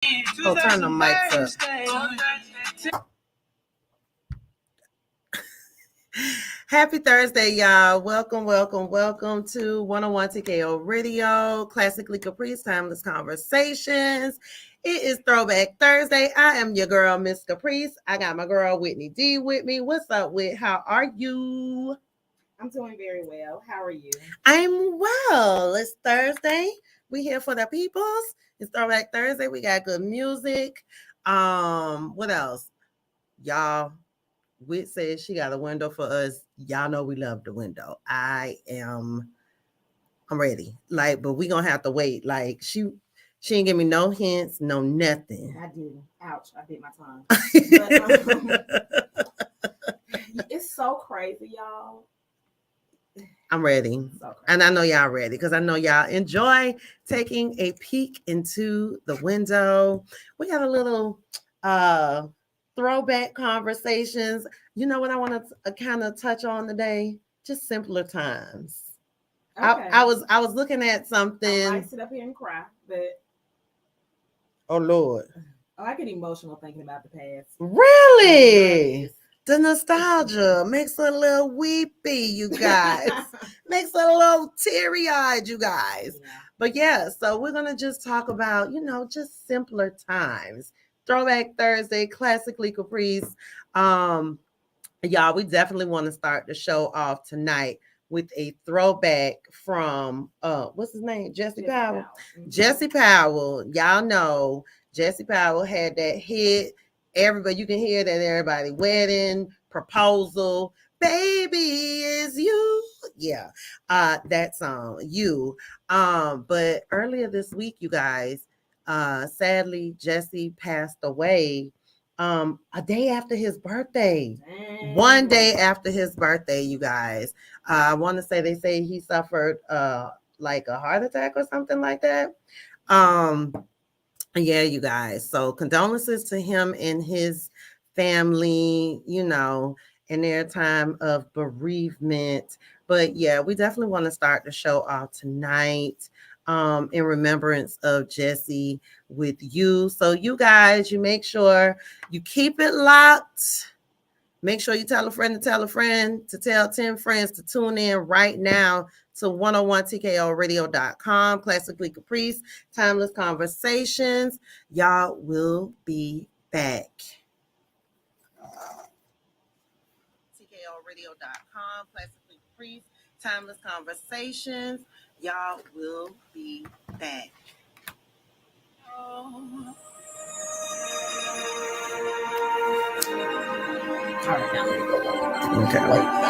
Oh, turn the mics up. Happy Thursday, y'all. Welcome to 101 TKO Radio, Classically Caprice, Timeless Conversations. It is Throwback Thursday. I am your girl, Miss Caprice. I got my girl, Whitney D, with me. What's up, Whit? How are you? I'm doing very well. How are you? I'm well. It's Thursday. We here for the peoples. It's Throwback Thursday. We got good music. What else? Y'all, Whit says she got a window for us. Y'all know we love the window. I'm ready. Like, but we gonna have to wait. Like, she ain't give me no hints, no nothing. I didn't. Ouch! I bit my tongue. But, it's so crazy, y'all. I'm ready. And I know y'all ready because I know y'all enjoy taking a peek into the window. We got a little throwback conversations. You know what I want to kind of touch on today? Just simpler times. Okay. I was looking at something. I might sit up here and cry, but oh Lord. Oh, I get emotional thinking about the past. Really? The nostalgia makes her a little weepy, you guys. Makes her a little teary-eyed, you guys. Yeah. But yeah, so we're gonna just talk about, just simpler times. Throwback Thursday, classically Caprice. Y'all, we definitely want to start the show off tonight with a throwback from what's his name? Jesse Powell. Mm-hmm. Jesse Powell. Y'all know Jesse Powell had that hit. Everybody, you can hear that everybody wedding, proposal, baby is you. Yeah. That song, you. But earlier this week, you guys, sadly, Jesse passed away. A day after his birthday. Dang. One day after his birthday, you guys. I want to say they say he suffered like a heart attack or something like that. Yeah, you guys. So condolences to him and his family, in their time of bereavement. But yeah, we definitely want to start the show off tonight in remembrance of Jesse with you. So you guys, you make sure you keep it locked. Make sure you tell a friend to tell a friend to tell 10 friends to tune in right now to 101TKORadio.com, Classically Caprice, Timeless Conversations. Y'all will be back. TKORadio.com, Classically Caprice, Timeless Conversations. Y'all will be back. Oh. All right, now. Okay.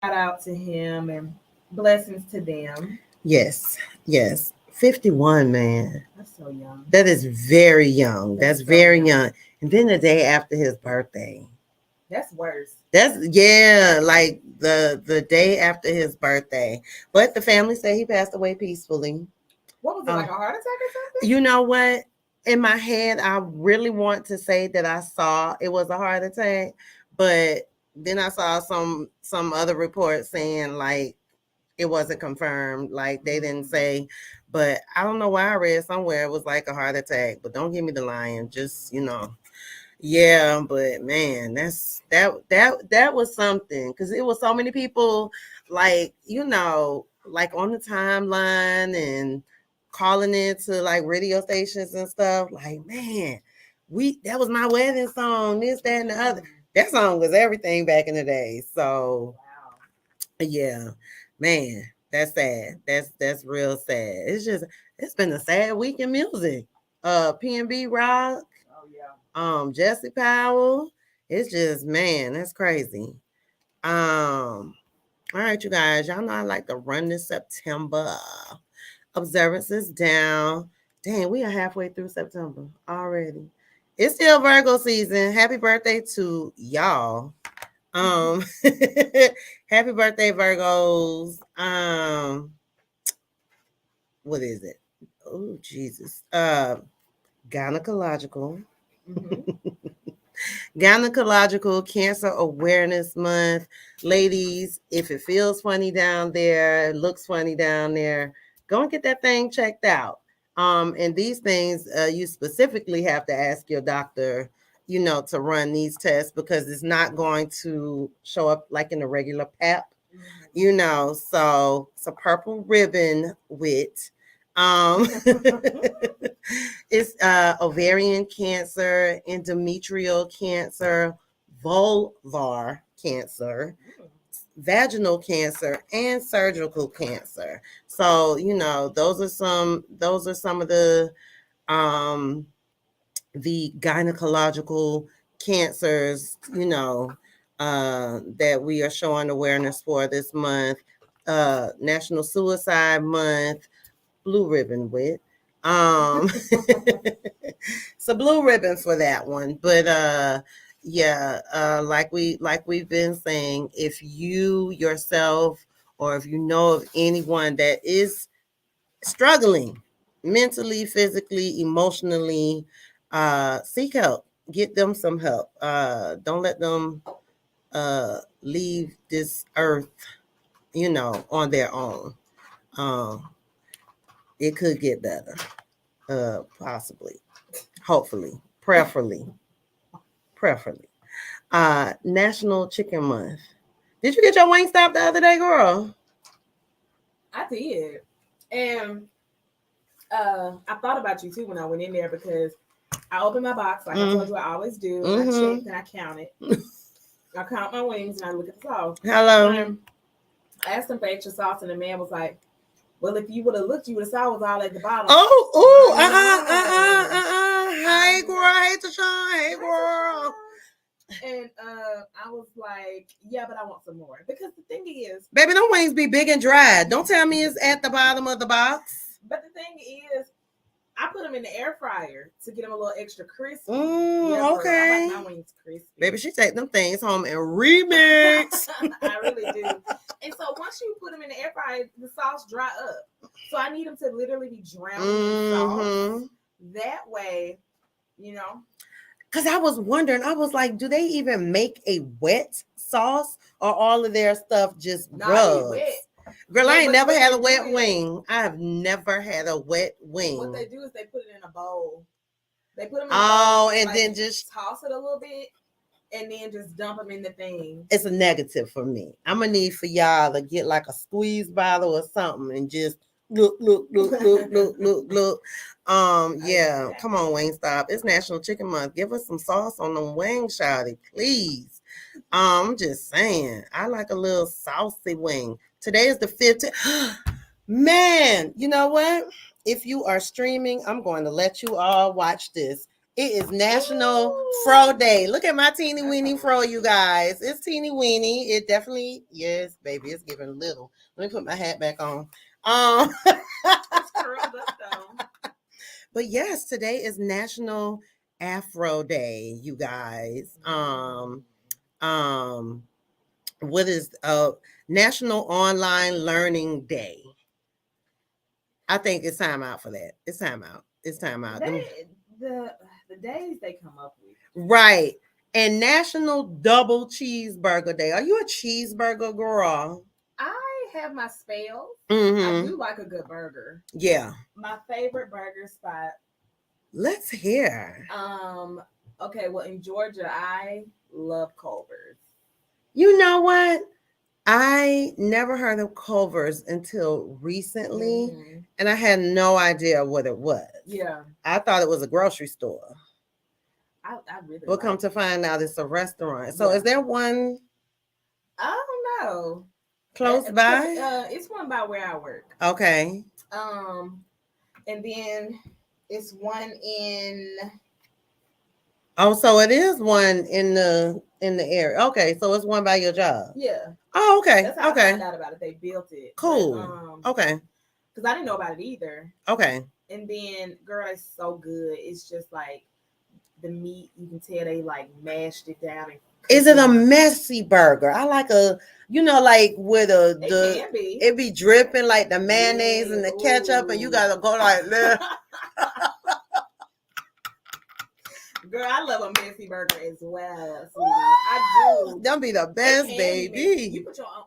Shout out to him and blessings to them. Yes, yes. 51, man. That's so young. That is very young. That's so very young. And then the day after his birthday. That's worse. That's yeah, like the day after his birthday. But the family said he passed away peacefully. What was it, like a heart attack or something? You know what? In my head, I really want to say that I saw it was a heart attack, but then I saw some other reports saying like it wasn't confirmed, like they didn't say. But I don't know why I read somewhere it was like a heart attack. But don't give me the lying, just yeah, but man, that was something because it was so many people, like like on the timeline and calling into like radio stations and stuff. Like, man, that was my wedding song. This, that, and the other. That song was everything back in the day. So, yeah, man, that's sad. That's real sad. It's been a sad week in music. P&B Rock. Jesse Powell. It's just, man, that's crazy. All right, you guys, y'all know I like to run this September. Observances down. Dang, we are halfway through September already. It's still Virgo season. Happy birthday to y'all. Happy birthday, Virgos. What is it? Oh, Jesus. Gynecological. Gynecological Cancer Awareness Month. Ladies, if it feels funny down there, looks funny down there, go and get that thing checked out. And these things, you specifically have to ask your doctor, to run these tests because it's not going to show up like in a regular PAP, so it's a purple ribbon with it's ovarian cancer, endometrial cancer, vulvar cancer, vaginal cancer, and surgical cancer. So, those are some of the gynecological cancers, that we are showing awareness for this month. National Suicide Month, blue ribbon with. It's a blue ribbon for that one. But yeah, like we've been saying, if you yourself or if you know of anyone that is struggling mentally, physically, emotionally, seek help. Get them some help. Don't let them leave this earth, on their own. It could get better. Possibly, hopefully, prayerfully. National Chicken Month. Did you get your wing stop the other day, girl? I did. And I thought about you too when I went in there because I opened my box like I told you I always do. I checked and I counted. I count my wings and I look at the sauce. Hello. And I asked them for extra sauce and the man was like, well, if you would have looked, you would have saw it was all at the bottom. Hey, girl. Hey, Tashawn. Hey, girl. And I was like, yeah, but I want some more. Because the thing is, baby, them wings be big and dry. Don't tell me it's at the bottom of the box. But the thing is, I put them in the air fryer to get them a little extra crispy. Okay. I like my wings crispy. Baby, she take them things home and remix. I really do. And so once you put them in the air fryer, the sauce dry up. So I need them to literally be drowned in sauce. That way, Because I was wondering, I was like, do they even make a wet sauce or all of their stuff just rubs? Girl, I ain't never had a wet wing. I have never had a wet wing. What they do is they put it in a bowl. They put them in a bowl and then just toss it a little bit and then just dump them in the thing. It's a negative for me. I'm going to need for y'all to get like a squeeze bottle or something and just look. Yeah, come on, Wingstop. It's National Chicken Month. Give us some sauce on them wings, shawty, please. I'm just saying, I like a little saucy wing. Today is the 15th. Man, you know what? If you are streaming, I'm going to let you all watch this. It is National Fro Day. Look at my teeny weeny fro, you guys. It's teeny weeny. It definitely, yes, baby, it's giving little. Let me put my hat back on. It's curled up though. But yes, today is National Afro Day, you guys. What is National Online Learning Day? I think it's time out for that. It's time out. It's time out. The days they come up with. Right. And National Double Cheeseburger Day. Are you a cheeseburger girl? I have my spells. Mm-hmm. I do like a good burger. Yeah. My favorite burger spot. Let's hear. Okay, well in Georgia, I love Culver's. You know what? I never heard of Culver's until recently, and I had no idea what it was. Yeah. I thought it was a grocery store. I really We'll come to find out it's a restaurant. So is there one? I don't know. Close by? It's one by where I work. Okay. And then it's one in. Oh, so it is one in the area. Okay, so it's one by your job. Yeah. Oh, okay. That's how I found out about it. They built it. Cool. But, okay. Because I didn't know about it either. Okay. And then, girl, it's so good. It's just like the meat. You can tell they like mashed it down. Is it a messy burger? I like like with it be dripping like the mayonnaise and the ketchup, and you gotta go like that. Girl, I love a messy burger as well, sweetie. I do. That'll be the best, baby. You put your own,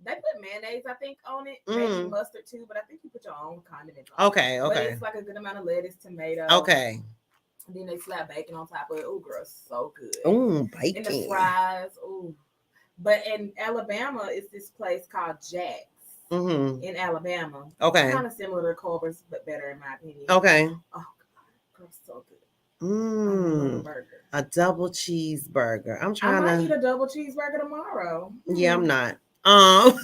they put mayonnaise, I think, on it. Maybe mustard too, but I think you put your own condiments on it. Okay. But it's like a good amount of lettuce, tomato. Okay. And then they slap bacon on top of it. Oh, girl, so good. Oh, bacon. And the fries. Oh. But in Alabama, it's this place called Jack's in Alabama. Okay. It's kind of similar to Culver's, but better in my opinion. Okay. Oh, God. Girl, so good. Burger. A double cheeseburger. I might eat a double cheeseburger tomorrow. Yeah, I'm not. I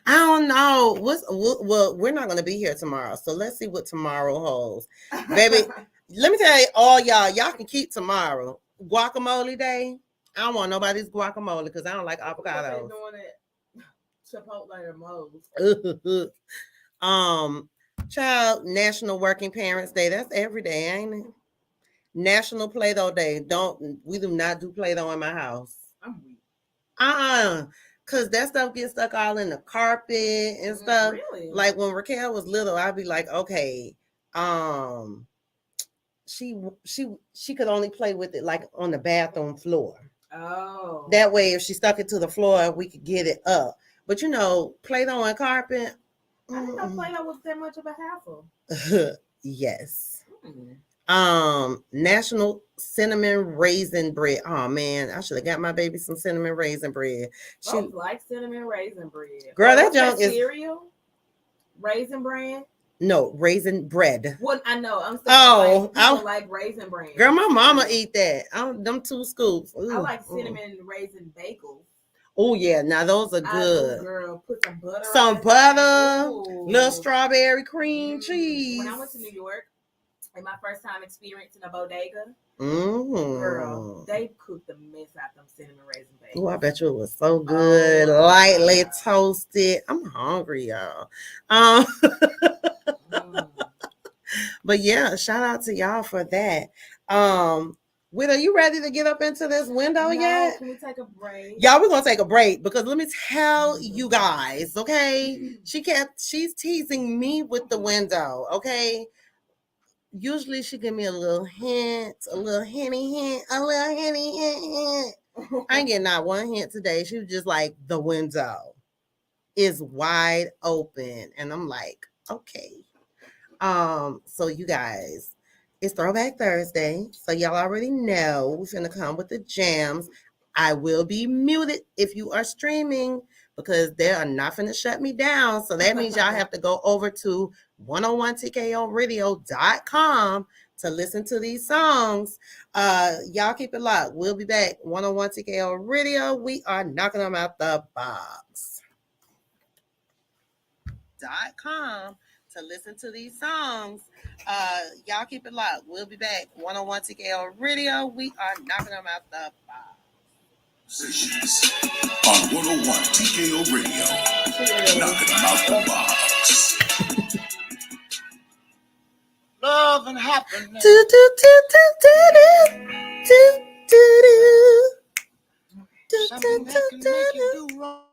don't know. Well, we're not going to be here tomorrow, so let's see what tomorrow holds, baby. Let me tell you, all y'all can keep tomorrow. Guacamole day. I don't want nobody's guacamole because I don't like avocados. Doing it Chipotle or Moe's. Child National Working Parents Day. That's every day, ain't it? National Play-Doh Day. We do not do Play-Doh in my house. I'm weak. Cause that stuff gets stuck all in the carpet and stuff. Really? Like when Raquel was little, I'd be like, okay, she could only play with it like on the bathroom floor. Oh. That way, if she stuck it to the floor, we could get it up. But Play-Doh and carpet. I didn't know Play-Doh was that much of a hassle. Yes. National Cinnamon Raisin Bread. Oh man, I should have got my baby some cinnamon raisin bread. She like cinnamon raisin bread. Girl, that junk is cereal. Raisin bread. No, raisin bread. What I know. I'm saying I like raisin bread. Girl, my mama eat that. Them 2 scoops. Ooh, I like cinnamon raisin bagels. Oh yeah, now those are good. Girl, put some butter. Some butter, little strawberry cream cheese. When I went to New York, and my first time experiencing a bodega, girl, they cooked the mess out them cinnamon raisin bagels. Oh, I bet you it was so good, lightly toasted. I'm hungry, y'all. But yeah, shout out to y'all for that. Widow, you ready to get up into this window yet? Can we take a break? Y'all, we're gonna take a break because let me tell you guys, okay? She's teasing me with the window, okay? Usually she give me a little hint, a little hinty hint. I ain't getting not one hint today. She was just like, the window is wide open. And I'm like, okay. So you guys, it's Throwback Thursday. So y'all already know we're gonna come with the jams. I will be muted if you are streaming because they are not finna shut me down. So that means y'all have to go over to 101tkoradio.com to listen to these songs. Y'all keep it locked. We'll be back. 101 TKO Radio. We are knocking them out the box. .com to listen to these songs. Y'all keep it locked. We'll be back. 101 TKO Radio. We are knocking them out the box. Sessions on 101 TKO Radio. Knocking them out the box. Love and happiness. Do, do, do, do, do, do, do, do, Something that can make you do wrong.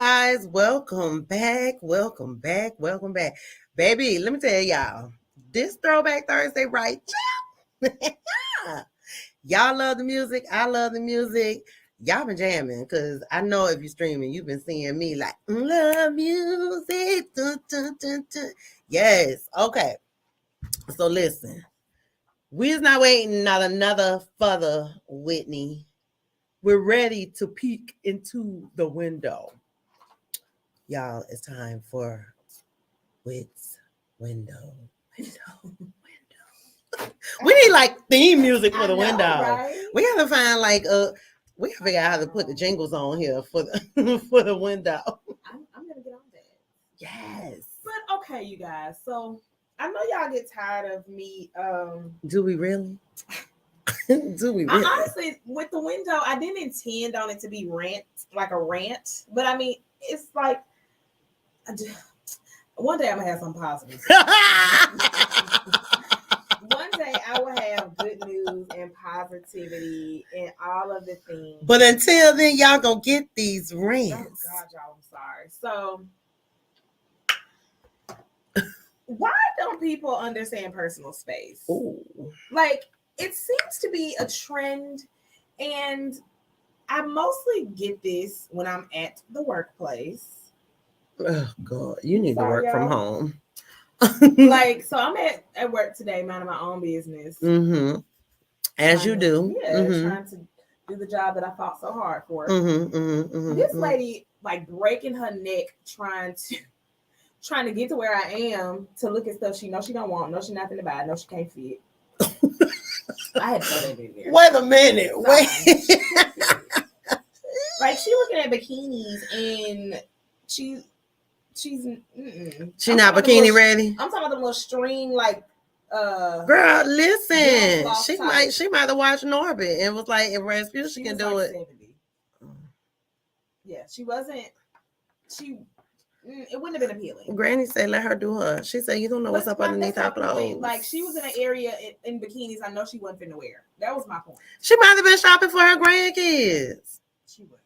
Guys, welcome back. Welcome back. Welcome back. Baby, let me tell y'all, this Throwback Thursday, right? Y'all love the music. I love the music. Y'all been jamming because I know if you're streaming, you've been seeing me like, love music. Dun, dun, dun, dun. Yes. Okay. So listen, we's not waiting not another further, Whitney. We're ready to peek into the window. Y'all, it's time for Wit's window. We need like theme music for the window. Right? We gotta find like we gotta figure out how to put the jingles on here for the for the window. I'm gonna get on that. Yes. But okay, you guys. So I know y'all get tired of me. Do we really? Do we really? Honestly, with the window, I didn't intend on it to be like a rant. But I mean, it's like one day I'm gonna have some positive. One day I will have good news and positivity and all of the things. But until then, y'all gonna get these rants. Oh God, y'all, I'm sorry. So why don't people understand personal space? Ooh. Like, it seems to be a trend, and I mostly get this when I'm at the workplace. Oh God, you need to work from home. Like, so I'm at work today, minding my own business. Mm-hmm. As you do. Yeah, Mm-hmm. trying to do the job that I fought so hard for. Mm-hmm, mm-hmm, mm-hmm, This lady, like, breaking her neck trying to get to where I am to look at stuff she knows she don't want, knows she nothing to buy, knows she can't fit. I had to throw that in there. Wait a minute. Wait. Like, she looking at bikinis and she's She not bikini ready. I'm talking about the little string, like girl, listen. Yeah, she might have watched Norbit and was like, if Rasputin can do it. 70. Yeah, she wasn't. It wouldn't have been appealing. Granny said, "Let her do her." She said, "You don't know what's up underneath her clothes." Like, she was in an area in bikinis I know she wasn't finna wear. That was my point. She might have been shopping for her grandkids. She wasn't.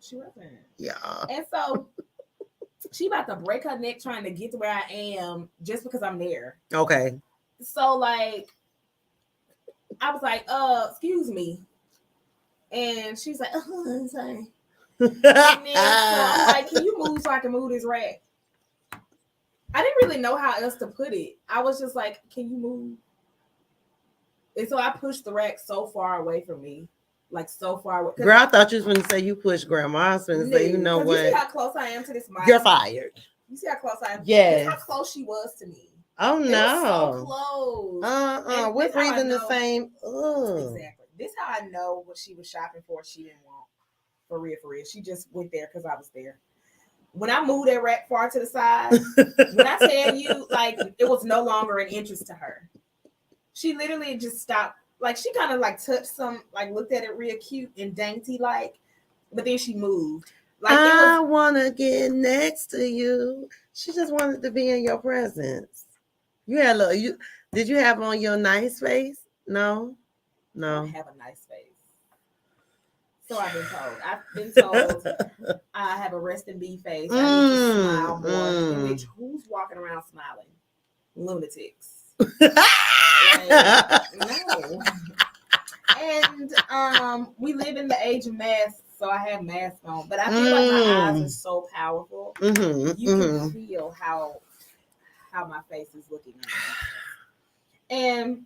She wasn't. Yeah. And so she about to break her neck trying to get to where I am just because I'm there. Okay. So, like, I was like, excuse me. And she's like, I'm sorry. And then, so I'm like, can you move so I can move this rack? I didn't really know how else to put it. I was just like, can you move? And so I pushed the rack so far away from me. Like, so far away. Girl, I thought you was going to say you pushed grandma. I was going to say, you know what? You see how close I am to this mic? You're fired. You see how close I am? Yes. How close she was to me. Oh, no. It was so close. We're breathing the same. Exactly. This is how I know what she was shopping for. She didn't want. For real. She just went there because I was there. When I moved that rack far to the side, when I tell you, like, it was no longer an interest to her. She literally just stopped. Like, she kind of like touched some, like, looked at it real cute and dainty, like, but then she moved. Like, I want to get next to you. She just wanted to be in your presence. You had did you have on your nice face? No. I have a nice face. So I've been told I have a resting bee face. I need to smile more. In which, who's walking around smiling? Lunatics. No. And we live in the age of masks, so I have masks on. But I feel like my eyes are so powerful. You can feel how my face is looking. And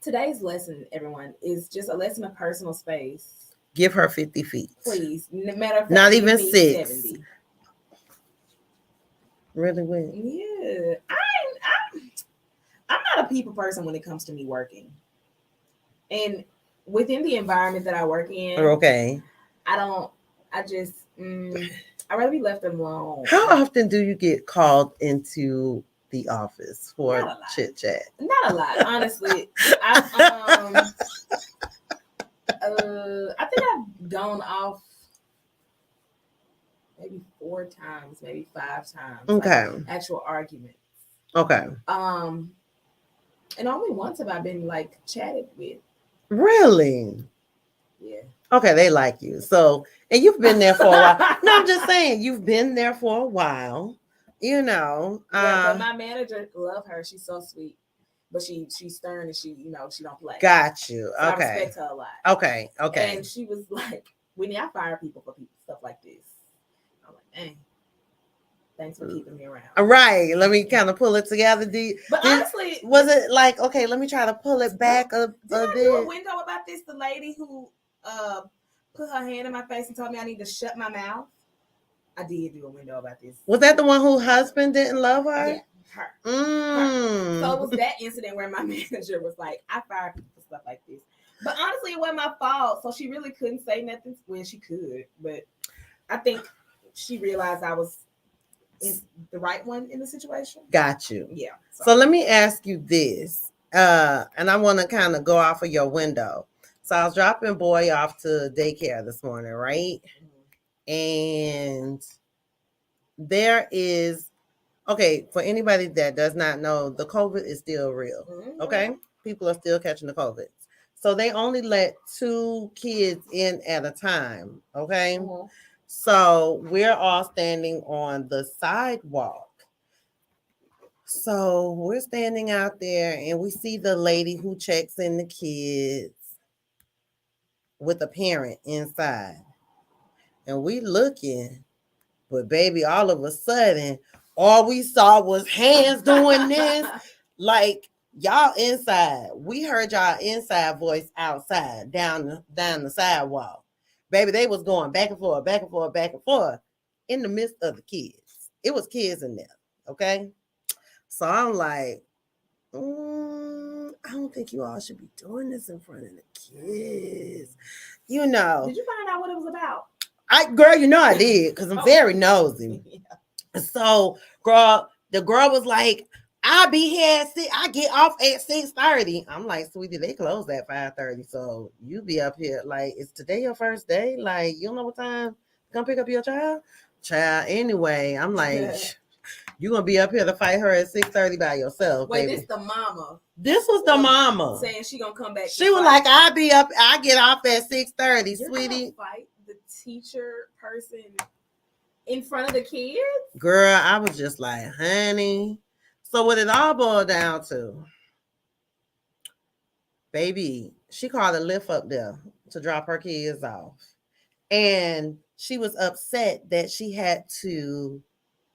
today's lesson, everyone, is just a lesson of personal space. Give her 50 feet. Please. No matter of fact, not even 6. 70. Really weird. Yeah. I'm not a people person when it comes to me working. And within the environment that I work in, okay. I'd rather be left alone. How often do you get called into the office for chit chat? Not a lot, honestly. I think I've gone off maybe 4 times, maybe 5 times. Okay. Like, actual arguments. Okay. And only once have I been like chatted with. Really? Yeah. Okay, they like you. So, and you've been there for a while. No, I'm just saying you've been there for a while. You know. Yeah, but my manager love her. She's so sweet, but she's stern and she she don't play. Got you. So Okay. I respect her a lot. Okay. Okay. And she was like, "Whitney, I fire people for stuff like this." I'm like, "Dang, thanks for keeping me around." All right. Let me kind of pull it together. But honestly, was it like, okay? Let me try to pull it back a did I bit. do a window about this? The lady who put her hand in my face and told me I need to shut my mouth. I did do a window about this. Was that the one whose husband didn't love her? Yeah, her. Her. So it was that incident where my manager was like, "I fire people for stuff like this." But honestly, it wasn't my fault. So she really couldn't say nothing. Well, she could, but I think she realized I was the right one in the situation. Got you. Yeah. So let me ask you this, and I want to kind of go off of your window. So I was dropping boy off to daycare this morning, right? Mm-hmm. And there is, okay, for anybody that does not know, the COVID is still real. Mm-hmm. Okay, people are still catching the COVID. So they only let 2 kids in at a time. Okay. Mm-hmm. So we're all standing on the sidewalk. So we're standing out there and we see the lady who checks in the kids with a parent inside. And we looking, but baby, all of a sudden, all we saw was hands doing this. Like, y'all inside. We heard y'all inside voice outside, down the sidewalk. Baby, they was going back and forth, back and forth, back and forth in the midst of the kids. It was kids in there, okay? So I'm like, I don't think you all should be doing this in front of the kids. You know. Did you find out what it was about? Girl, you know I did, because I'm very nosy. Yeah. So, girl, the girl was like, I'll be here at 6. I get off at 6:30. I'm like, sweetie, they close at 5:30. So you be up here. Like, is today your first day? Like, you don't know what time to come pick up your child? Anyway, I'm like, you're going to be up here to fight her at 6:30 by yourself. Wait, baby. This the mama. This was the mama. Saying she going to come back. She was like, I get off at 6:30, You're sweetie. Fight the teacher person in front of the kids? Girl, I was just like, honey. So what it all boiled down to, baby, she called a lift up there to drop her kids off. And she was upset that she had to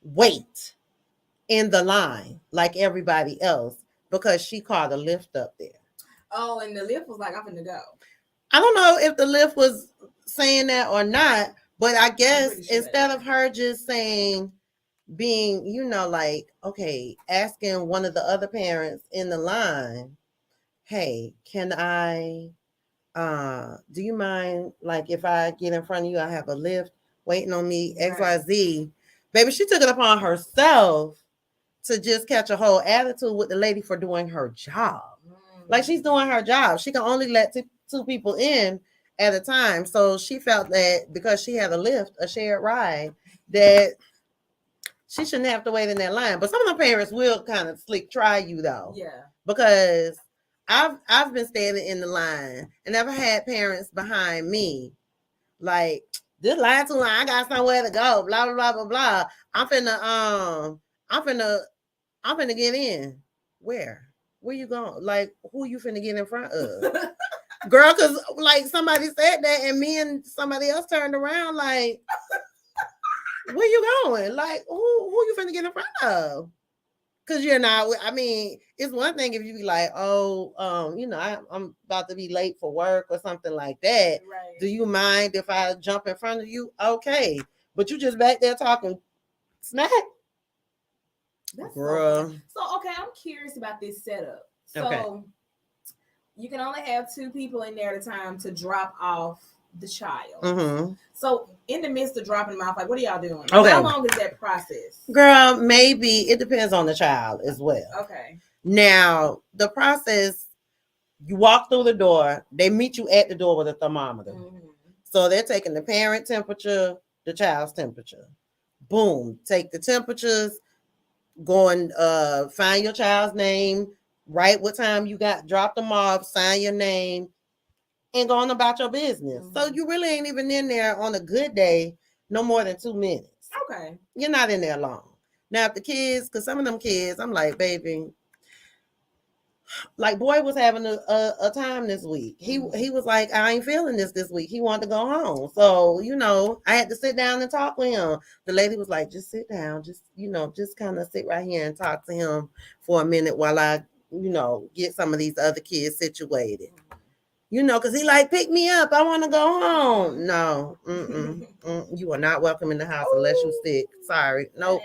wait in the line like everybody else because she called a lift up there. Oh, and the lift was like, I'm gonna go. I don't know if the lift was saying that or not, but I guess sure instead of her just saying, being, like, okay, asking one of the other parents in the line, hey, can I, do you mind, like, if I get in front of you, I have a lift waiting on me, XYZ. Baby, she took it upon herself to just catch a whole attitude with the lady for doing her job. Like, she's doing her job. She can only let 2 people in at a time. So she felt that because she had a lift, a shared ride, that she shouldn't have to wait in that line. But some of the parents will kind of slick try you, though. Yeah. Because I've been standing in the line and I've had parents behind me like, this line too long, I got somewhere to go, blah blah blah blah blah. I'm finna get in. Where you going? Like, who you finna get in front of? Girl, because like somebody said that and me and somebody else turned around like, where you going? Like, who you finna get in front of? Because you're not, I mean, it's one thing if you be like, oh, I'm about to be late for work or something like that. Right. Do you mind if I jump in front of you? Okay. But you just back there talking smack. That's girl. So, okay, I'm curious about this setup. So, you can only have 2 people in there at a time to drop off the child. Mm-hmm. So, in the midst of dropping them off, like, what are y'all doing? Okay. How long is that process? Girl, maybe it depends on the child as well. Okay. Now, the process, you walk through the door, they meet you at the door with a thermometer. Mm-hmm. So they're taking the parent temperature, the child's temperature. Boom, take the temperatures, go and find your child's name, write what time you got, drop them off, sign your name, and going about your business. So you really ain't even in there on a good day no more than 2 minutes. Okay. You're not in there long. Now, if the kids, because some of them kids, I'm like, baby, like boy was having a time this week. He was like, I ain't feeling this week. He wanted to go home. So, I had to sit down and talk with him. The lady was like, just sit down. Just, just kind of sit right here and talk to him for a minute while I, get some of these other kids situated. Because he like, pick me up. I want to go home. No, you are not welcome in the house unless you sick. Sorry. Nope.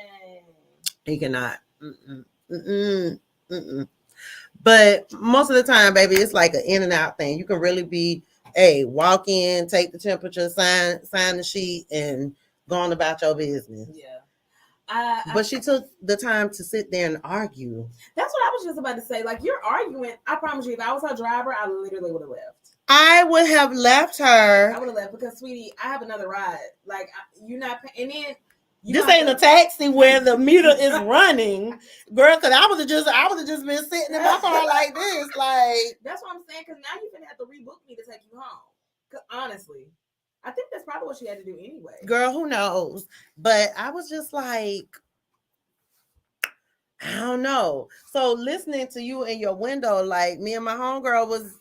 He cannot. But most of the time, baby, it's like an in and out thing. You can really be, walk in, take the temperature, sign the sheet, and go on about your business. Yeah. But she took the time to sit there and argue. That's what I was just about to say. Like, you're arguing. I promise you, if I was her driver, I literally would have left. I would have left her. I would have left because, sweetie, I have another ride. Like, you're not, and then this ain't a taxi where the meter is running, girl. Because I would have just been sitting in my car like this, like. That's what I'm saying. Because now you're gonna have to rebook me to take you home. Because honestly, I think that's probably what she had to do anyway. Girl, who knows? But I was just like, I don't know. So listening to you in your window, like me and my homegirl was,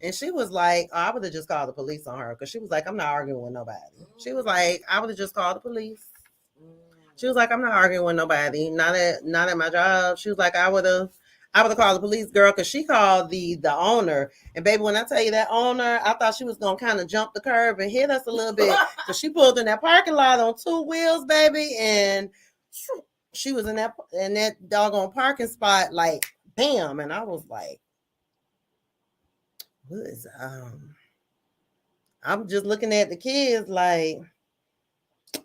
and she was like, I would have just called the police on her because she was like, I'm not arguing with nobody. She was like, I would have just called the police. She was like, I'm not arguing with nobody. Not at my job. She was like, I would have called the police, girl, because she called the owner. And baby, when I tell you that owner, I thought she was gonna kind of jump the curb and hit us a little bit. Because she pulled in that parking lot on 2 wheels, baby, and she was in that doggone parking spot, like bam. And I was like, what is I'm just looking at the kids like,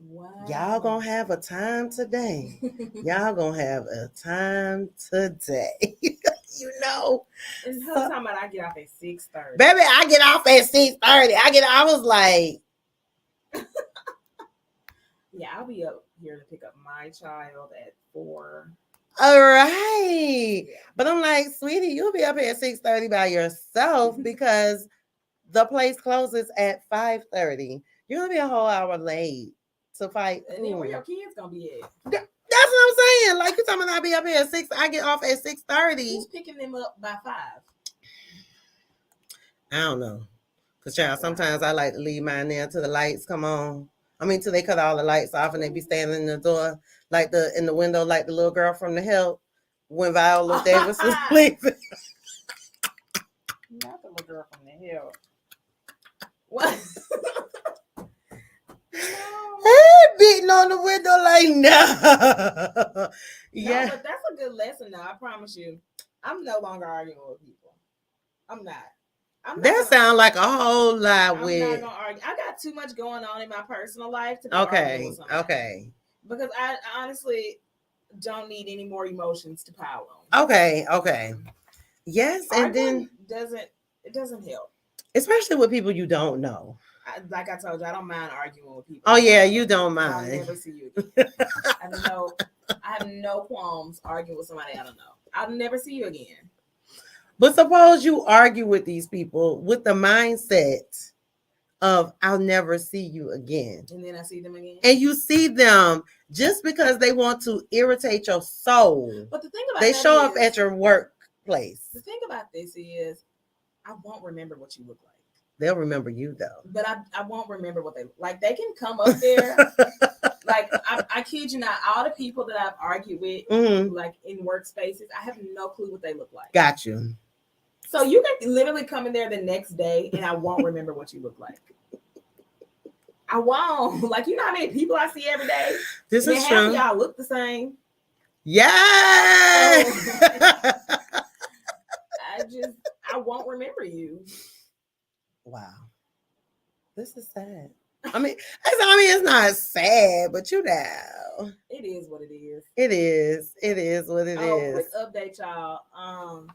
wow. Y'all gonna have a time today. Y'all gonna have a time today. And her talking about I get off at 6:30. Baby, I get off at 6:30. I was like, yeah, I'll be up here to pick up my child at 4. All right. Yeah. But I'm like, sweetie, you'll be up here at 6:30 by yourself because the place closes at 5:30. You're gonna be a whole hour late to fight. And then where your kids gonna be at? That's what I'm saying. Like, you telling me I'll be up here at 6. I get off at 6:30. Who's picking them up by 5? I don't know. Because, child, sometimes I like to leave mine there till the lights come on. I mean, till they cut all the lights off and they be standing in the door, in the window, like the little girl from The Help when Viola Davis was sleeping. Not the little girl from The Help. What? Beating on the window like, no. Yeah. No, but that's a good lesson, though. I promise you. I'm no longer arguing with people. I'm not. That sounds like a whole lot with. I'm not gonna argue. I got too much going on in my personal life to be arguing with somebody. Okay. Because I honestly don't need any more emotions to pile on. Okay. Yes, arguing it doesn't help. Especially with people you don't know. Like I told you, I don't mind arguing with people. Oh yeah, you don't mind. I'll never see you again. I have no qualms arguing with somebody I don't know. I'll never see you again. But suppose you argue with these people with the mindset of I'll never see you again. And then I see them again. And you see them just because they want to irritate your soul. But the thing about they show up at your workplace. The thing about this is I won't remember what you look like. They'll remember you though. But I won't remember what they like. They can come up there. Like I kid you not, all the people that I've argued with, like in workspaces, I have no clue what they look like. Got you. So you can literally come in there the next day and I won't remember what you look like. I won't. Like, you know how many people I see every day? This is true. Half y'all look the same. Yeah. I won't remember you. Wow. This is sad. I mean, it's not sad, but you know. It is what it is. It is. It is what it is. Quick update, y'all.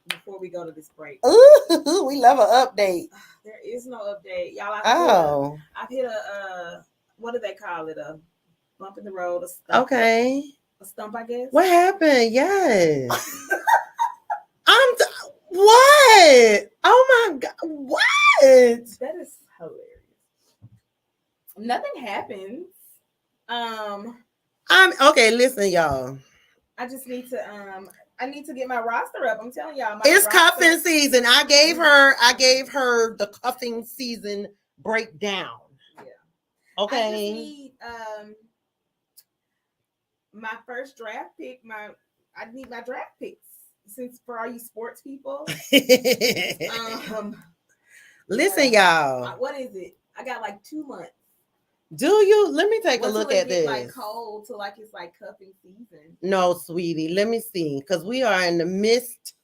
Before we go to this break. Ooh, we love an update. There is no update. Y'all, I've hit a what do they call it? A bump in the road, a stump. Okay. A stump, I guess. What happened? Yes. What? Oh my God. What? That is hilarious. Nothing happens. I'm okay. Listen, y'all. I just need to I need to get my roster up. I'm telling y'all, my It's roster. cuffing season. I gave her the cuffing season breakdown. Yeah. I just Okay. need my first draft pick. I need my draft picks since for all you sports people. Listen, yeah. y'all. What is it? I got like 2 months. Do you? Let me take a Until look it at get, this. like cold to like it's like cuffing season. No, sweetie. Let me see. Because we are in the midst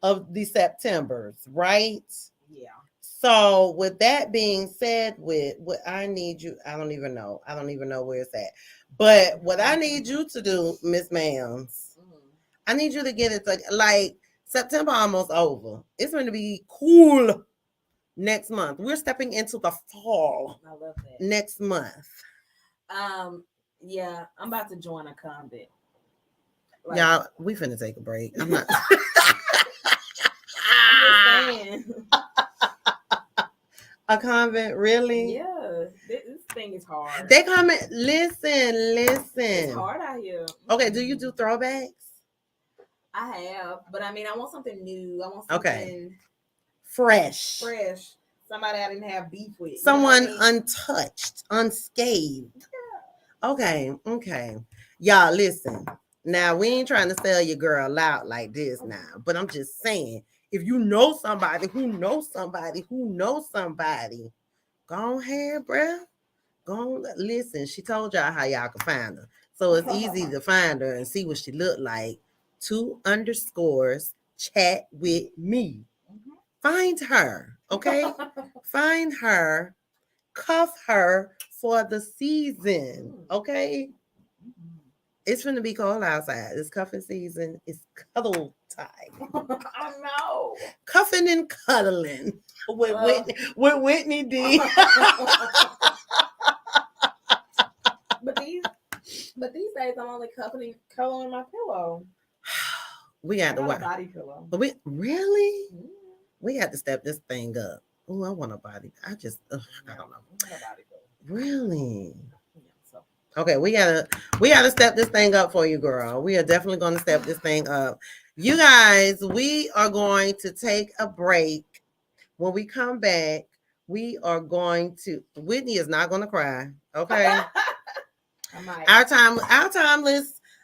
of the Septembers, right? Yeah. So with that being said, with what I need you, I don't even know where it's at. But what I need you to do, Miss Ma'ams, I need you to get it to like September almost over. It's going to be cool next month. We're stepping into the fall. I love that. Next month. Yeah, I'm about to join a convent. Like, y'all, we finna take a break. I'm not. I'm just saying. A convent, really? Yeah, this thing is hard. They comment. Listen. It's hard out here. Okay, do you do throwbacks? I have, but I mean, I want something new. I want something fresh. Somebody I didn't have beef with. Someone untouched, unscathed. Yeah. Okay. Y'all, listen. Now, we ain't trying to sell your girl out like this now, but I'm just saying, if you know somebody who knows somebody who knows somebody, go ahead, bruh. Go on. Listen, she told y'all how y'all can find her. So it's easy to find her and see what she looked like. 2_ chat with me. Find her, okay? Find her, cuff her for the season, okay? It's gonna be cold outside. It's cuffing season. It's cuddle time. I know. Cuffing and cuddling with Whitney D. But these days I'm only cuddling my pillow. We got to a body pillow. But we really? We got to step this thing up. Oh, I want a body. I don't know. I want a body pillow. Really? Okay, we gotta step this thing up for you, girl. We are definitely going to step this thing up. You guys, we are going to take a break. When we come back, we are going to. Whitney is not going to cry. Okay. I might.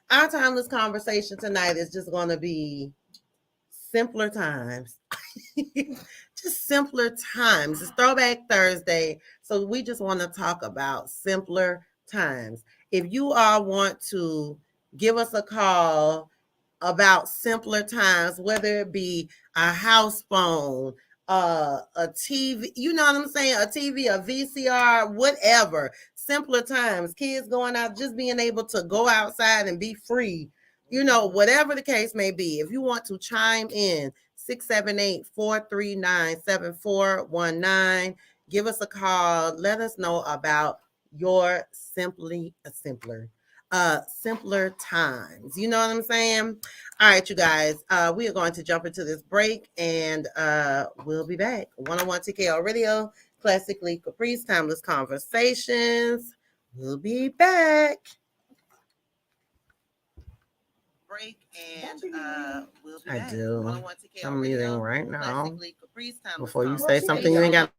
Our timeless conversation tonight is just going to be simpler times. Just simpler times. It's Throwback Thursday, so we just want to talk about simpler times. If you all want to give us a call about simpler times, whether it be a house phone, a TV, you know what I'm saying? A TV, a VCR, whatever. Simpler times, kids going out, just being able to go outside and be free. You know, whatever the case may be. If you want to chime in, 678-439-7419. Give us a call. Let us know about your simpler times. You know what I'm saying? All right, you guys. We are going to jump into this break and we'll be back. 101 TKO Radio, classically Caprice, timeless conversations. We'll be back. Break and we'll be back. I do. I'm muting right now. Before you say something you ain't got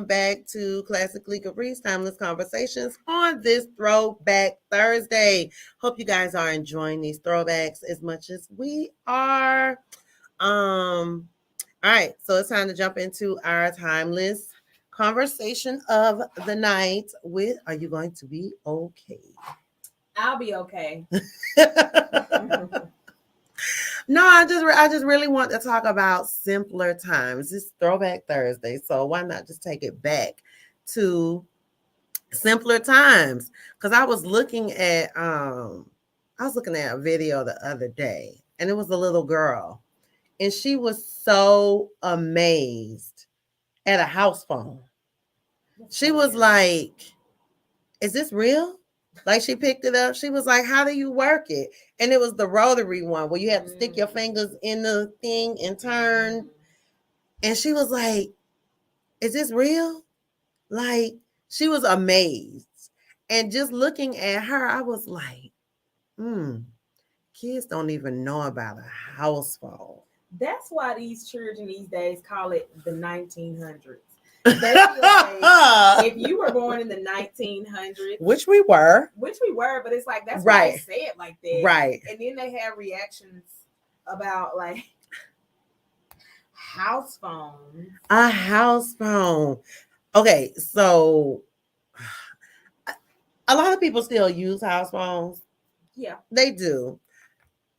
Back to Classically Caprice Timeless Conversations on this Throwback Thursday. Hope you guys are enjoying these throwbacks as much as we are. All right, so it's time to jump into our timeless conversation of the night with Are You Going to Be Okay? I'll be okay. No, I just really want to talk about simpler times. It's Throwback Thursday, so why not just take it back to simpler times? Because I was looking at a video the other day, and it was a little girl, and she was so amazed at a house phone. She was like, "Is this real?" Like she picked it up. She was like, "How do you work it?" And it was the rotary one where you have to stick your fingers in the thing and turn. And she was like, "Is this real?" Like she was amazed. And just looking at her, I was like, kids don't even know about a house phone. That's why these children these days call it the 1900s. Like, if you were born in the 1900s, which we were, but it's like that's why they say it like that, right? And then they have reactions about like house phones. A house phone. Okay, so a lot of people still use house phones. Yeah, they do.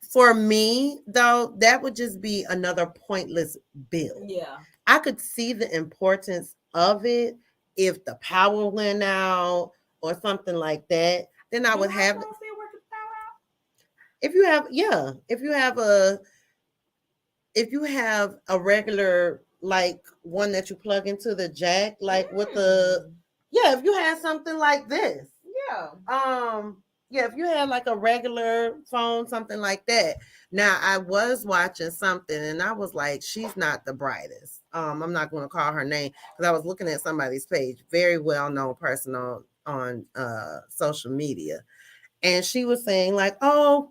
For me, though, that would just be another pointless bill. Yeah, I could see the importance of it if the power went out or something like that. Then I would have. If you have a regular like one that you plug into the jack, like with the if you had something like this. If you had like a regular phone, something like that. Now I was watching something and I was like, she's not the brightest. I'm not going to call her name because I was looking at somebody's page, very well known person on social media, and she was saying like, oh,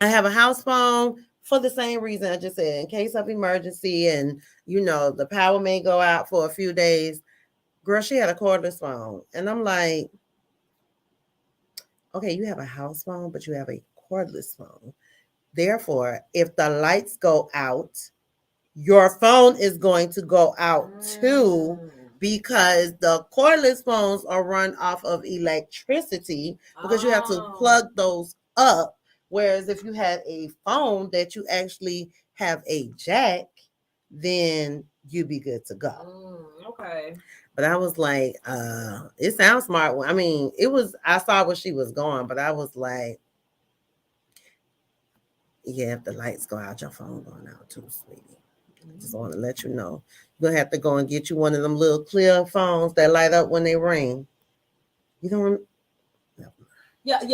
I have a house phone for the same reason I just said, in case of emergency, and the power may go out for a few days. Girl, she had a cordless phone, and I'm like, okay, you have a house phone, but you have a cordless phone. Therefore, if the lights go out, your phone is going to go out too, because the cordless phones are run off of electricity because you have to plug those up. Whereas if you had a phone that you actually have a jack, then you'd be good to go. Okay. But I was like, it sounds smart. I mean, I saw where she was going, but I was like, yeah, if the lights go out, your phone going out too, sweetie. I just want to let you know. You're going to have to go and get you one of them little clear phones that light up when they ring. You don't... Yeah. You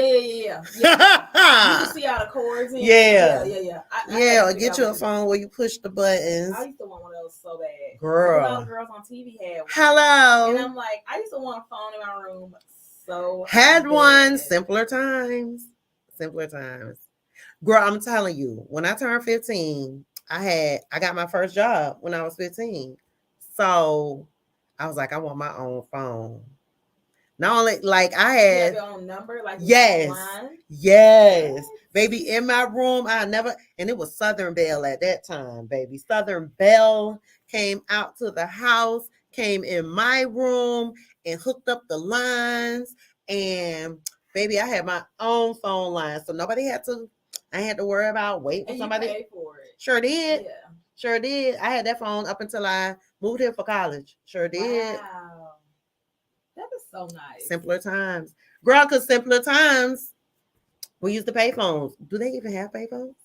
can see all the cords in. Yeah. I get you a phone where you push the buttons. I used to want one of those so bad. Girl. All the girls on TV had one. Hello. And I'm like, I used to want a phone in my room so had bad. one. Simpler times. Girl, I'm telling you, when I turned 15, I got my first job when I was 15. So I was like, I want my own phone. Not only like I had you have your own number, like yes, baby, in my room. And it was Southern Bell at that time, baby. Southern Bell came out to the house, came in my room and hooked up the lines. And baby, I had my own phone line, so I had to worry about waiting for somebody. You paid for it. Sure did. Yeah. Sure did. I had that phone up until I moved here for college. Sure did. Wow. That is so nice. Simpler times. Girl, because simpler times, we used to pay phones. Do they even have pay phones?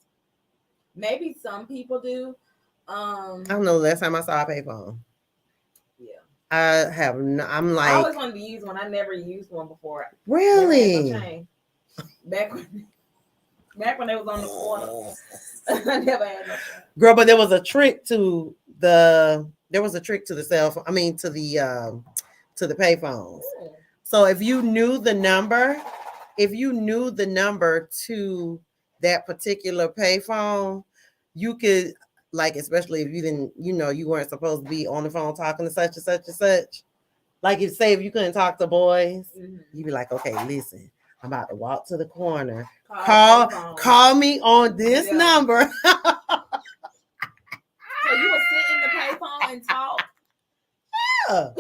Maybe some people do. I don't know. Last time I saw a pay phone. Yeah. I'm like... I always wanted to use one. I never used one before. Really? Back when they was on the corner. I never had no change. Girl, but there was a trick to the cell phone. I mean, to the payphones. So if you knew the number to that particular payphone, you could like especially if you didn't, you weren't supposed to be on the phone talking to such and such and such. Like if you couldn't talk to boys, you'd be like, okay, listen, I'm about to walk to the corner. Call me on this number. So you would sit in the payphone and talk? Yeah.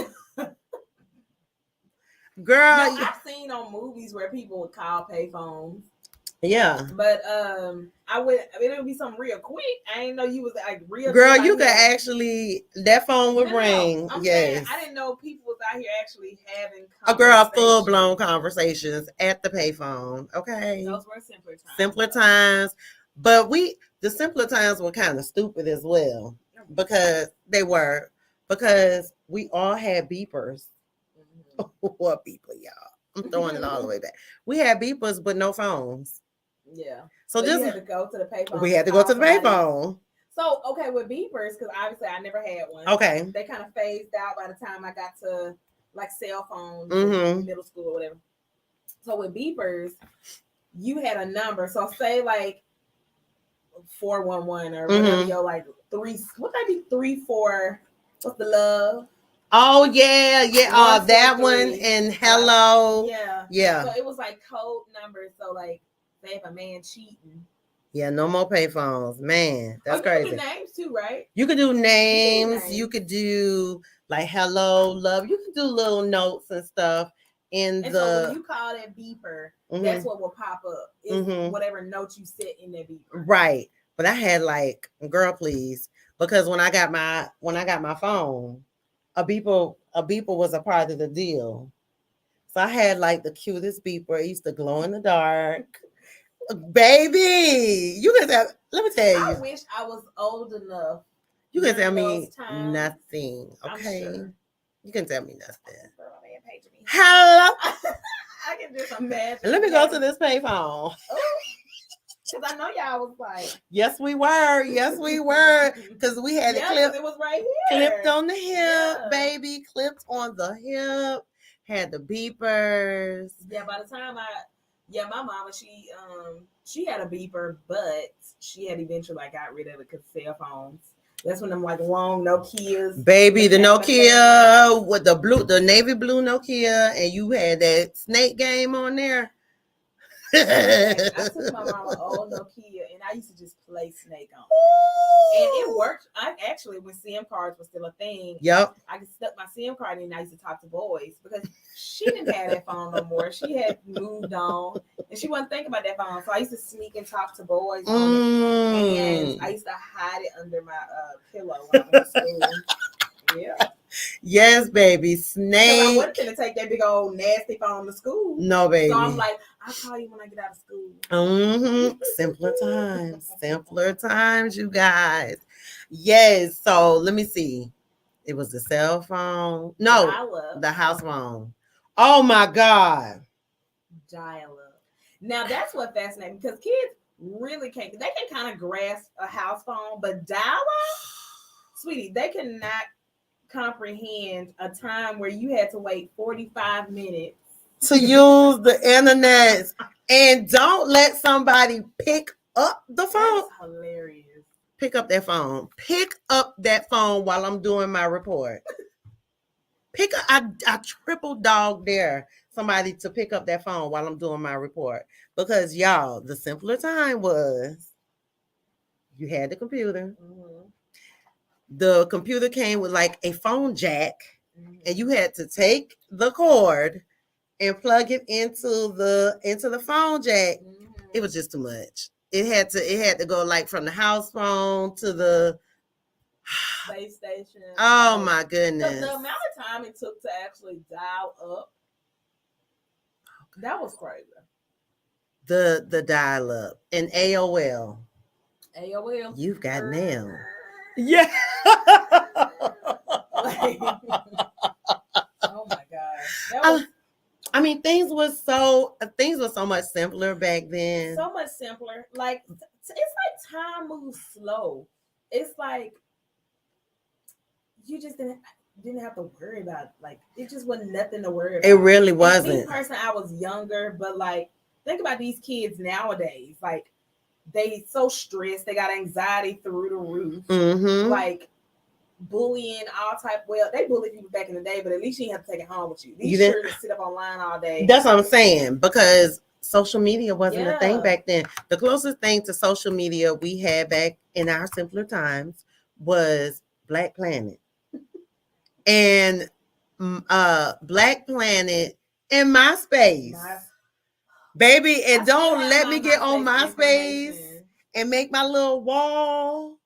Girl, I've seen on movies where people would call payphones. Yeah. But it would be something real quick. I didn't know you was like real. Girl, you could actually, that phone would ring. I'm yes. saying, I didn't know people was out here actually having a girl full-blown conversations at the payphone. Okay. Those were simpler times. Simpler times. But the simpler times were kind of stupid as well. Because we all had beepers. What beeper, y'all? I'm throwing it all the way back. We had beepers, but no phones. Yeah. So you had to go to the payphone. We had to go to the payphone. So, okay, with beepers, because obviously I never had one. Okay. They kind of phased out by the time I got to like cell phones in middle school or whatever. So with beepers, you had a number. So say like 411 or whatever your like 3, what that be 34, what's the love? Oh yeah. That one and hello. Yeah. So it was like code numbers. So like say if a man cheating. Yeah, no more payphones. Man, that's crazy. You could do names too, right? You could do names. You could do like hello, love. You could do little notes and stuff so when you call that beeper, that's what will pop up. It's whatever note you set in that beeper. Right. But I had like, girl, please. Because when I got my phone, a beeper was a part of the deal. So I had like the cutest beeper. It used to glow in the dark. Baby, you can tell. Let me tell you. I wish I was old enough. You can tell me nothing. Okay, sure. You can tell me nothing. Hello. I can just imagine. Let me go to this payphone. Because I know y'all was like. Yes, we were. Because we had it clipped. It was right here. Clipped on the hip, baby. Clipped on the hip. Had the beepers. Yeah. By the time my mama, she had a beeper, but she had eventually like got rid of it because cell phones. That's when them like long Nokias. Baby, the Nokia with the navy blue Nokia, and you had that snake game on there. I took my mama old Nokia and I used to just play Snake on. And it worked. I actually, when SIM cards were still a thing, I could stuck my SIM card in and I used to talk to boys because she didn't have that phone no more. She had moved on and she wasn't thinking about that phone. So I used to sneak and talk to boys on it. And I used to hide it under my pillow when I went to school. Yeah. Yes, baby. Snake. So I wasn't going to take that big old nasty phone to school. No, baby. So I'm like, I'll call you when I get out of school. Simpler times, you guys. Yes. So let me see. It was the cell phone. No, the house phone. Oh my God. Dial-up. Now that's what fascinates me because kids really can't. They can kind of grasp a house phone, but dial-up, sweetie, they cannot comprehend a time where you had to wait 45 minutes to use the internet and don't let somebody pick up the phone. That's hilarious. Pick up that phone. Pick up that phone while I'm doing my report. I triple dog dare somebody to pick up that phone while I'm doing my report. Because y'all, the simpler time was you had the computer. The computer came with like a phone jack, and you had to take the cord and plug it into the phone jack. It was just too much. It had to go like from the house phone to the base station. Oh my goodness. The amount of time it took to actually dial up, that was crazy. The dial up and AOL. You've got mail. Yeah. Oh my God. I mean, things were so much simpler back then. So much simpler. Like it's like time moves slow. It's like you just didn't have to worry about, like, it just wasn't nothing to worry about. It really wasn't. Me personally, I was younger, but like think about these kids nowadays. Like they so stressed, they got anxiety through the roof, Mm-hmm. like bullying all type. Well, they bullied people back in the day, but at least you didn't have to take it home with you. You These didn't- children sit up online all day. That's what I'm saying, because social media wasn't a thing Yeah. back then. The closest thing to social media we had back in our simpler times was Black Planet. And Black Planet and MySpace. Baby, and I still don't have let my me get on MySpace MySpace information. and make my little wall.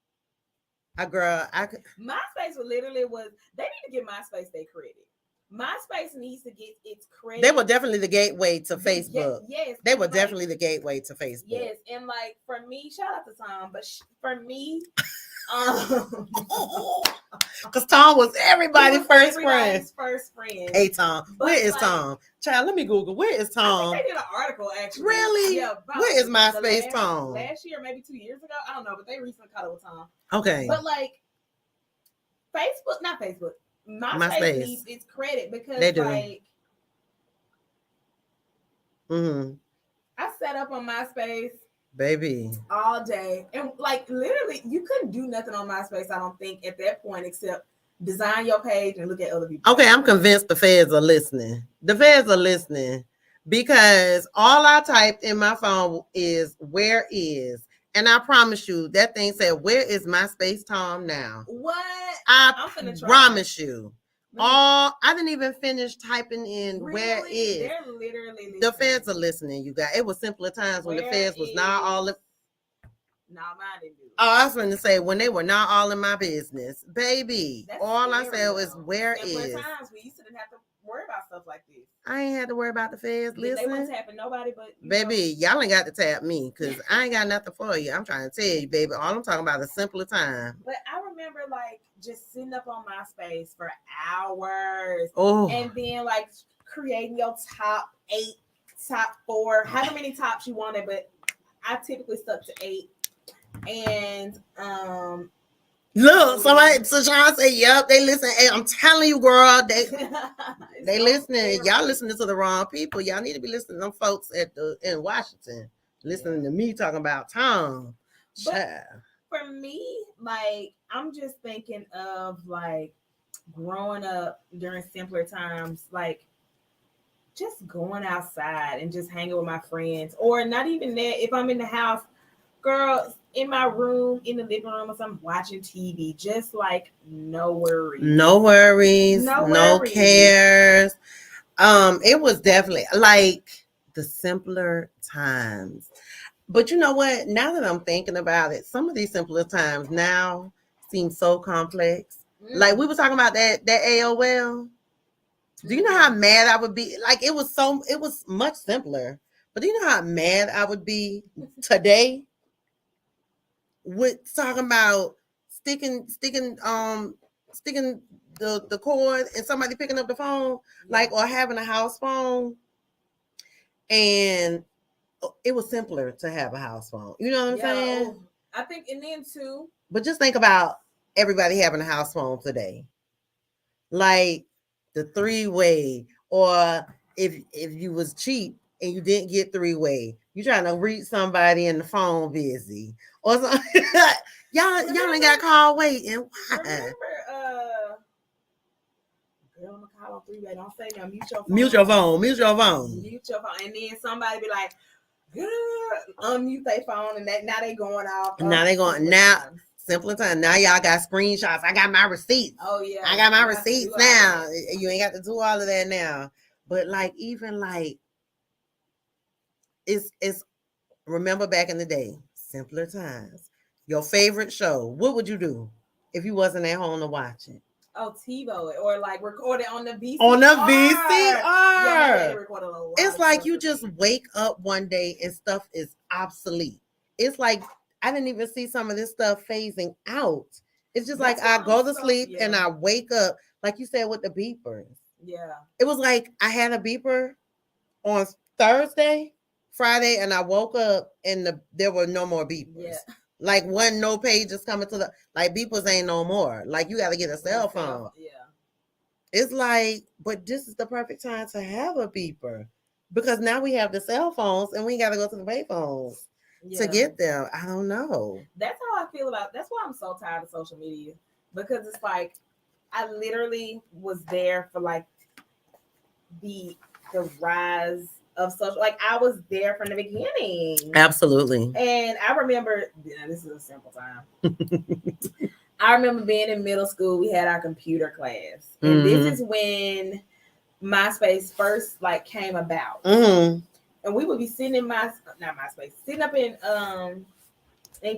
Girl, I could. MySpace literally was. They need to give MySpace their credit. MySpace needs to get its credit. They were definitely the gateway to Facebook. Yes, They were like, definitely the gateway to Facebook. Yes, and like for me, shout out to Tom, but for me, because Tom was everybody's first friend. First friend. Hey Tom, But where is like, Tom? Child, let me Google. Where is Tom? I think they did an article actually. Really? Yeah. Where is MySpace Tom? Last year, maybe 2 years ago. I don't know, but they recently caught up with Tom. Okay. But like not Facebook. MySpace needs its credit because they do. Like mm-hmm. I sat up on MySpace, baby, all day, and like literally, you couldn't do nothing on MySpace. I don't think at that point except design your page and look at other people. Okay, I'm convinced the feds are listening. The feds are listening because all I typed in my phone is "where is," and I promise you that thing said "where is MySpace Tom now?" What? I promise you. I didn't even finish typing in really? "where is." They're literally listening. The feds are listening, you guys. It was simpler times when the feds was not all in. No, mine didn't do it. Oh, I was going to say when they were not all in my business, baby. That's all I scary, said was though. "where Simpler is." times we used to didn't have to worry about stuff like this. I ain't had to worry about the feds They listening. weren't tapping nobody, but baby, y'all ain't got to tap me because I ain't got nothing for you. I'm trying to tell you, baby. All I'm talking about is simpler time. But I remember like just sitting up on MySpace for hours. Oh, and then like creating your top 8, top 4, however many tops you wanted, but I typically stuck to 8. And look, somebody Sashawn say, "Yep, they listen." Hey, I'm telling you, girl, they listening. Y'all listening to the wrong people. Y'all need to be listening to them folks in Washington, listening to me talking about Tom. But for me, like I'm just thinking of like growing up during simpler times, like just going outside and just hanging with my friends, or not even that. If I'm in the house, girl, in my room, in the living room or something, watching TV, just like no worries. No cares. It was definitely like the simpler times. But you know what? Now that I'm thinking about it, some of these simpler times now seem so complex. Like we were talking about that AOL. Do you know how mad I would be? Like it was much simpler. But do you know how mad I would be today with talking about sticking the cord and somebody picking up the phone, like, or having a house phone? And it was simpler to have a house phone. You know what I'm saying? I think, and then too. But just think about everybody having a house phone today. Like the 3-way, or if you was cheap and you didn't get 3-way, you trying to reach somebody and the phone busy or something. y'all ain't got call waiting. Why? Remember, girl, I'm gonna call on 3-way. Don't say no. Mute your phone. Mute your phone. And then somebody be like, girl, unmute their phone, and now they going off. Simpler time. Now y'all got screenshots. I got my receipts. Oh yeah, I got my receipts now. You ain't got to do all of that now. But like even like it's remember back in the day, simpler times. Your favorite show. What would you do if you wasn't at home to watch it? Oh, TiVo, or like record it on the VCR. Yeah, it's like you just wake up one day and stuff is obsolete. It's like I didn't even see some of this stuff phasing out. It's just like I go to sleep and I wake up, like you said, with the beepers. Yeah. It was like I had a beeper on Thursday, Friday, and I woke up and there were no more beepers. Yeah. Like no pages coming to the, like beepers ain't no more. Like you got to get a cell phone. Yeah. It's like, but this is the perfect time to have a beeper because now we have the cell phones and we got to go to the pay phones. to get there. I don't know. That's how I feel about. That's why I'm so tired of social media, because it's like I literally was there for like the rise of social. Like I was there from the beginning. Absolutely. And I remember, this is a simple time. I remember being in middle school. We had our computer class, and this is when MySpace first like came about. And we would be sitting in MySpace, sitting up in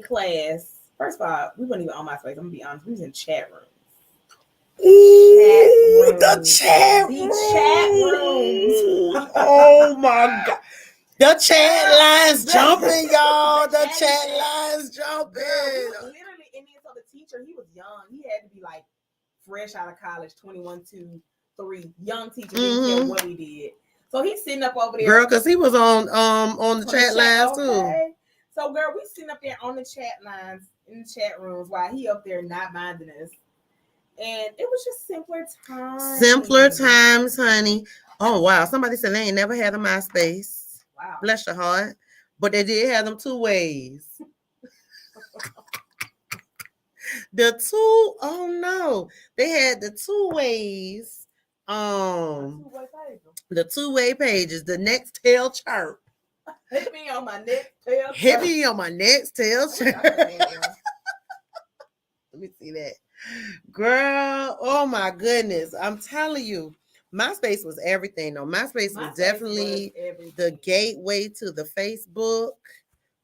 class. First of all, we weren't even on MySpace. I'm gonna be honest. We was in chat rooms. Ooh, the chat rooms. Oh my God. The chat lines jumping, y'all. The chat lines jumping. Literally, and then so the teacher, he was young. He had to be like fresh out of college, 21, 2, 3. Young teacher, didn't care what we did. So he's sitting up over there. Girl, because he was on the chat lines too. So girl, we sitting up there on the chat lines in the chat rooms while he up there not minding us. And it was just simpler times. Simpler times, honey. Oh wow. Somebody said they ain't never had a MySpace. Wow. Bless your heart. But they did have them 2 ways. Oh no. They had the 2 ways. The 2-way pages, the next tail chirp. Hit me on my next tail chirp. Hit me on my next tail chirp. Let me see that. Girl, oh my goodness. I'm telling you. MySpace was everything though. MySpace was definitely the gateway to the Facebook,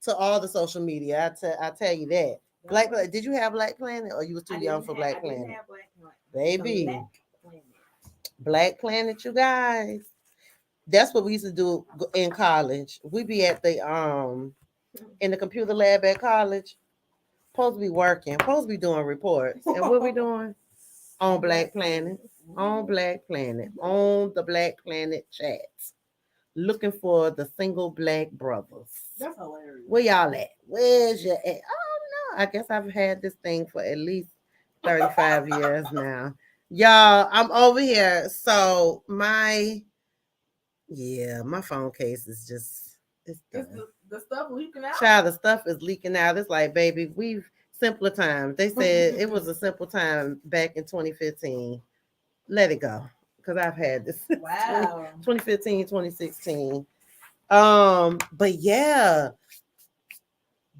to all the social media. I tell you that. Black Planet. Did you have Black Planet, or you was too young for Black Planet? I didn't have Black Planet. Baby. Black Planet, you guys. That's what we used to do in college. We be at the in the computer lab at college. Supposed to be working. Supposed to be doing reports. And what we doing? On Black Planet. On Black Planet, on the Black Planet chats, looking for the single black brothers. That's hilarious. Where y'all at? Where's your at? Oh no, I guess I've had this thing for at least 35 years now. Y'all, I'm over here. So my phone case is just it's the stuff leaking out. Child, the stuff is leaking out. It's like, baby, we've simpler times. They said it was a simple time back in 2015. Let it go, because I've had this. Wow. 2015, 2016. But yeah.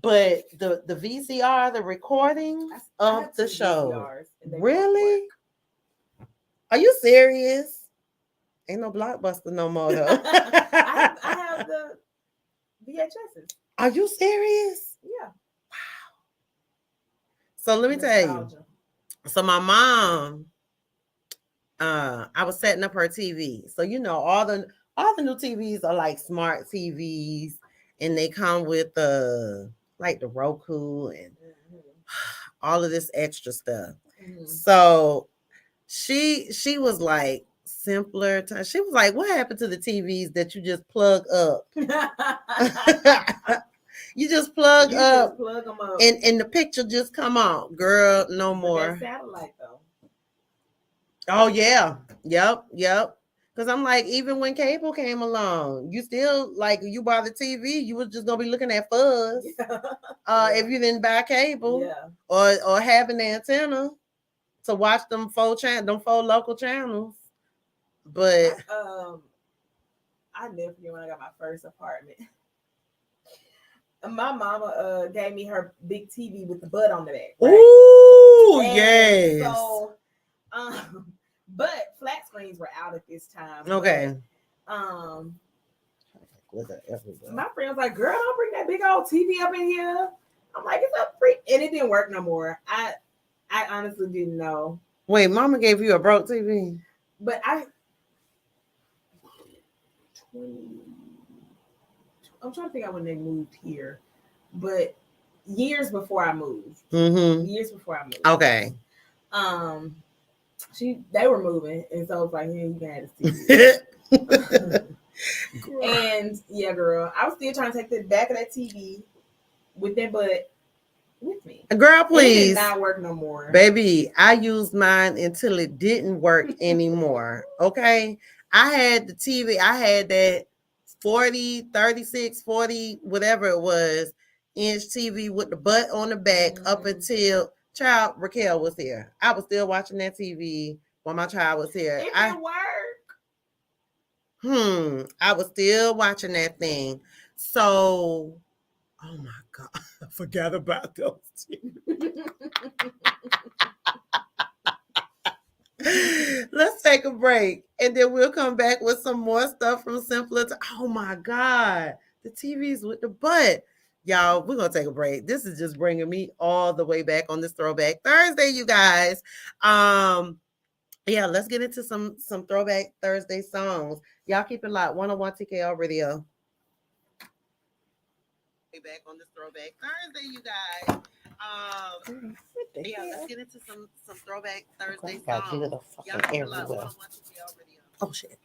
But the VCR, the recording of the show. Really? Are you serious? Ain't no Blockbuster no more though. I have the VHSs. Are you serious? Yeah. Wow. So let me tell you. So my mom, I was setting up her TV. So you know all the new TVs are like smart TVs, and they come with like the Roku and all of this extra stuff. So she was like simpler time. She was like, what happened to the TVs that you just plug up? You just plug up, just plug them up, and the picture just come on. Girl, no more. That satellite though. Oh yeah. Yep. Because I'm like, even when cable came along, you still like you bought the TV, you was just gonna be looking at fuzz. If you didn't buy cable, or have an antenna to watch them 4 local channels. But I never forget when I got my first apartment. My mama gave me her big TV with the butt on the back. Right? Ooh, yes. So, but flat screens were out at this time. Okay. But, my friend was like, "Girl, don't bring that big old TV up in here." I'm like, "It's a free," and it didn't work no more. I honestly didn't know. Wait, mama gave you a broke TV? But I'm trying to think out when they moved here, but years before I moved. Years before I moved. Okay. They were moving, and so it's like, you can have this TV. And yeah, girl, I was still trying to take the back of that TV with that butt with me. Girl, please. It did not work no more. Baby, I used mine until it didn't work anymore. Okay. I had the TV, I had that 40, 36, 40, whatever it was. inch TV with the butt on the back up until child Raquel was here. I was still watching that TV while my child was here. It didn't work. I was still watching that thing. So, oh my God, I forgot about those. Let's take a break and then we'll come back with some more stuff from Simpler. Oh my God, the TVs with the butt. Y'all, we're going to take a break. This is just bringing me all the way back on this Throwback Thursday, you guys. Yeah, let's get into some Throwback Thursday songs. Y'all keep it locked. 101 TKO Radio. Back on this Throwback Thursday, you guys. Yeah, let's get into some Throwback Thursday songs. Y'all keep it locked. 101 TKO Radio. Oh shit.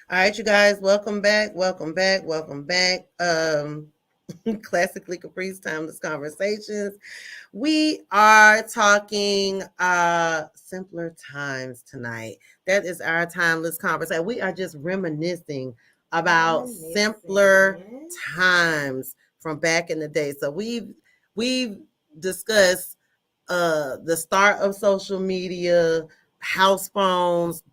All right, you guys, welcome back. Welcome back. Welcome back. Classically Caprice Timeless Conversations. We are talking simpler times tonight. That is our timeless conversation. We are just reminiscing about simpler times from back in the day. So we've discussed the start of social media, house phones,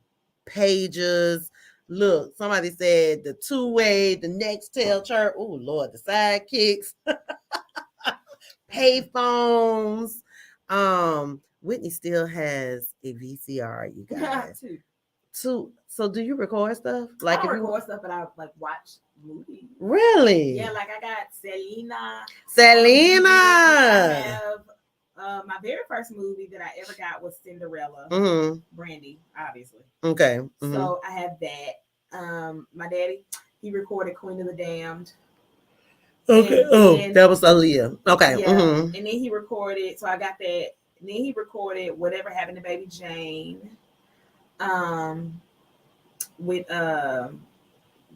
pages. Look, somebody said the two-way, the Nextel chirp. Oh Lord, the sidekicks, payphones. Whitney still has a VCR, you guys. Two. So do you record stuff? Like I don't record stuff, but I like watch movies. Really? Yeah, like I got Selena. I have my very first movie that I ever got was Cinderella. Brandy, obviously. Okay. So I have that. My daddy, he recorded Queen of the Damned. Okay. Then, that was Aaliyah. Okay. Yeah. And then he recorded. So I got that. And then he recorded Whatever Happened to Baby Jane. With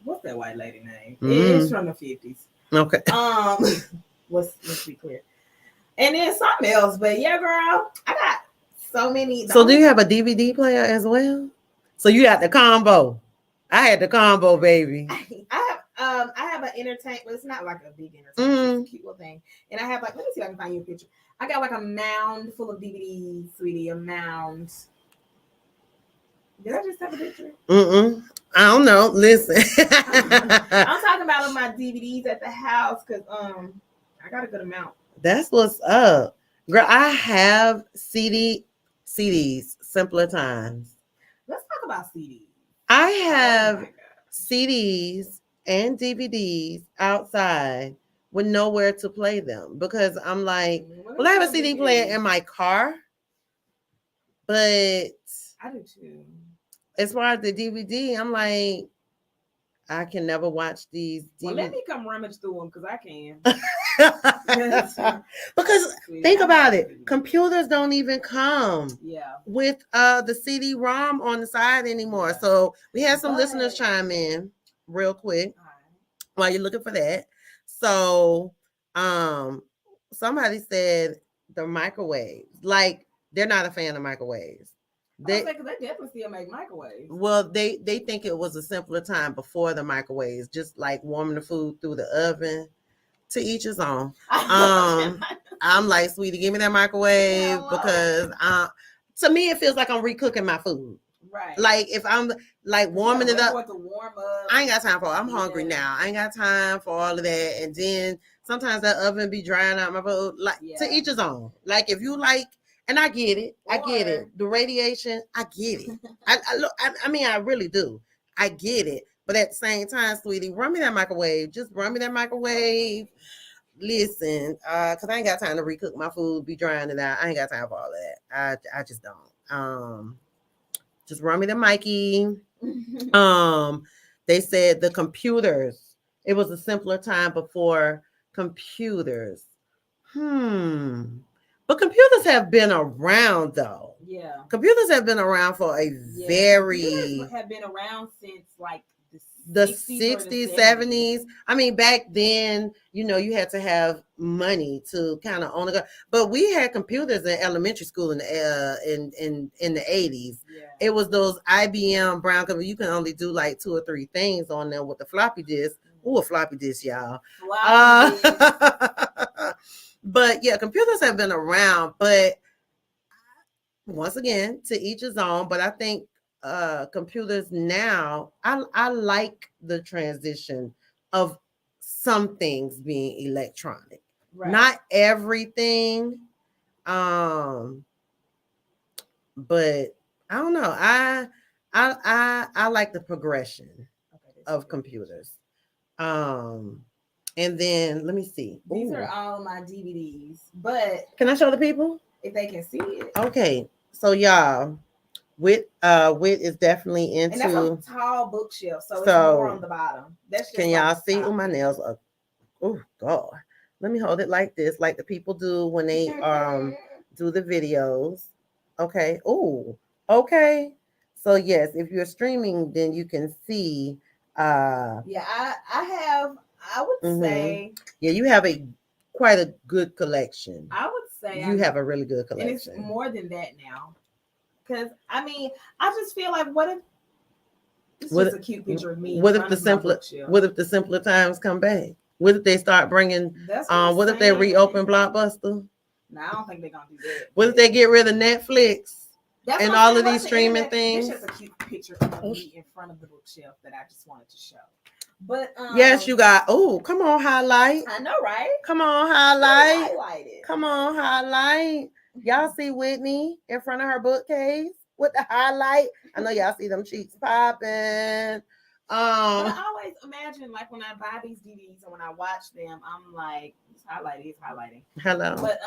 what's that white lady name? It's from the 50s. Okay. Let's be clear. And then something else, but yeah, girl, I got so many. So do you have a DVD player as well? So you got the combo. I had the combo, baby. I have an entertainment, but it's not like a big entertainment. It's a cute little thing. And I have like, let me see if I can find you a picture. I got like a mound full of DVDs, sweetie, a mound. Did I just have a picture? I don't know. Listen. I'm talking about my DVDs at the house because I got a good amount. That's what's up. Girl, I have CDs, Simpler Times. Let's talk about CDs. I have CDs and DVDs outside with nowhere to play them because I'm like, well, I have a CD player in my car, but I do too. As far as the DVD, I'm like, I can never watch these DVDs. Well, let me come rummage through them because I can. Because think about it, computers don't even come with the CD-ROM on the side anymore. So we had some listeners chime in real quick while you're looking for that. So somebody said the microwave, like they're not a fan of microwaves. They definitely still make microwaves. Well, they think it was a simpler time before the microwaves, just like warming the food through the oven. To each his own. I'm like, sweetie, give me that microwave because to me it feels like I'm recooking my food. Right. Like if I'm like warming it up, warm up. I ain't got time for it. I'm hungry now. I ain't got time for all of that. And then sometimes that oven be drying out my food. Like to each his own. Like if you like. And I get it. I get it. The radiation, I get it. I mean, I really do. I get it. But at the same time, sweetie, run me that microwave. Just run me that microwave. Listen, because I ain't got time to recook my food, be drying it out. I ain't got time for all of that. I just don't. Just run me the Mikey. They said the computers. It was a simpler time before computers. But computers have been around, though. Yeah. Computers have been around for a very... Computers have been around since, like, the 60s, 70s. I mean, back then, you know, you had to have money to kind of own a gun. But we had computers in elementary school in the 80s. Yeah. It was those IBM brown computers. You can only do, like, 2 or 3 things on them with the floppy disk. Ooh, a floppy disk, y'all. But yeah, computers have been around, but once again, to each his own. But I think computers now, I like the transition of some things being electronic. Right. Not everything. But I don't know. I like the progression of computers. And then let me see. These are all my DVDs, but can I show the people if they can see it? Okay, so y'all, Wit is definitely into. And that's a tall bookshelf, so it's more on the bottom. That's just can y'all see? Oh, my nails are. Oh God, let me hold it like this, like the people do when they do the videos. Okay. Oh, okay. So yes, if you're streaming, then you can see Yeah, I would say, yeah, you have quite a good collection. I would say You have a really good and it's collection. more than that now. Because I mean, I just feel like what if it's What- just a cute picture of me What in if front the of my simpler bookshelf. what if the simpler times come back? What if they start bringing That's what I'm what if they saying. reopen Blockbuster? No, I don't think they're gonna do that. What if they get rid of Netflix That's and what I'm all saying. of What these if the streaming internet- things? This is a cute picture of me in front of the bookshelf that I just wanted to show. But Yes, you got. Oh, come on, highlight. I know, right? Come on, highlight. Highlight it. Come on, highlight. Y'all see Whitney in front of her bookcase with the highlight. I know y'all see them cheeks popping. But I always imagine, like, when I buy these DVDs and when I watch them, I'm like, it's highlighting. Hello. But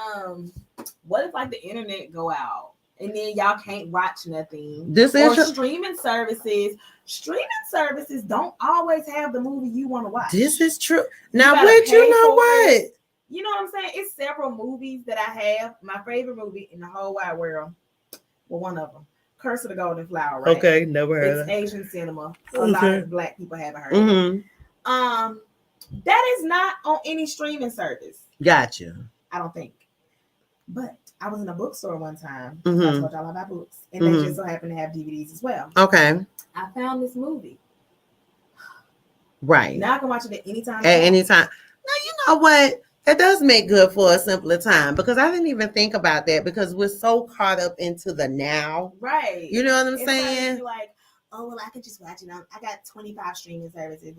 what if like the internet go out and then y'all can't watch nothing? This or is streaming services. Streaming services don't always have the movie you want to watch. This is true. Now, gotta would you pay know for what? it. You know what I'm saying? It's several movies that I have. My favorite movie in the whole wide world. Well, one of them. Curse of the Golden Flower, right? Okay, never heard It's of Asian cinema. A lot Okay. of black people haven't heard of it. That is not on any streaming service. Gotcha. I don't think. But I was in a bookstore one time. Mhm. I told y'all about books. And they just so happen to have DVDs as well. Okay. I found this movie. Right. Now I can watch it at any time. At any time. Now, you know what? It does make good for a simpler time because I didn't even think about that because we're so caught up into the now. Right. You know what I'm It's saying? like, oh, well, I could just watch it on. I got 25 streaming services.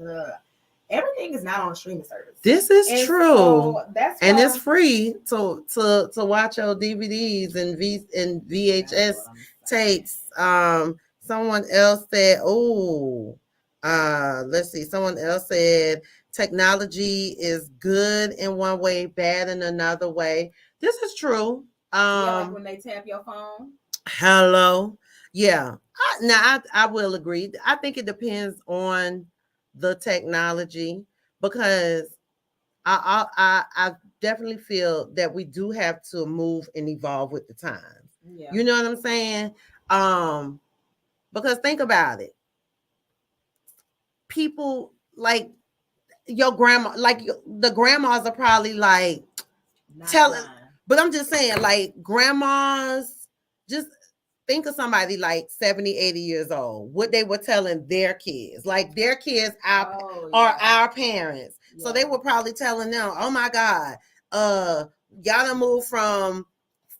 Everything is not on a streaming service. This is And true. so that's and why it's free to watch your DVDs and VHS tapes. Someone else said, let's see. Someone else said technology is good in one way, bad in another way. This is true. like when they tap your phone. Hello. Yeah. I will agree. I think it depends on the technology because I definitely feel that we do have to move and evolve with the times. Yeah. You know what I'm saying? Because think about it. People like your grandma, like the grandmas are probably like telling, but I'm just saying, like grandmas, just think of somebody like 70, 80 years old, what they were telling their kids, like their kids are our parents. Yeah. So they were probably telling them, oh my God, y'all done moved from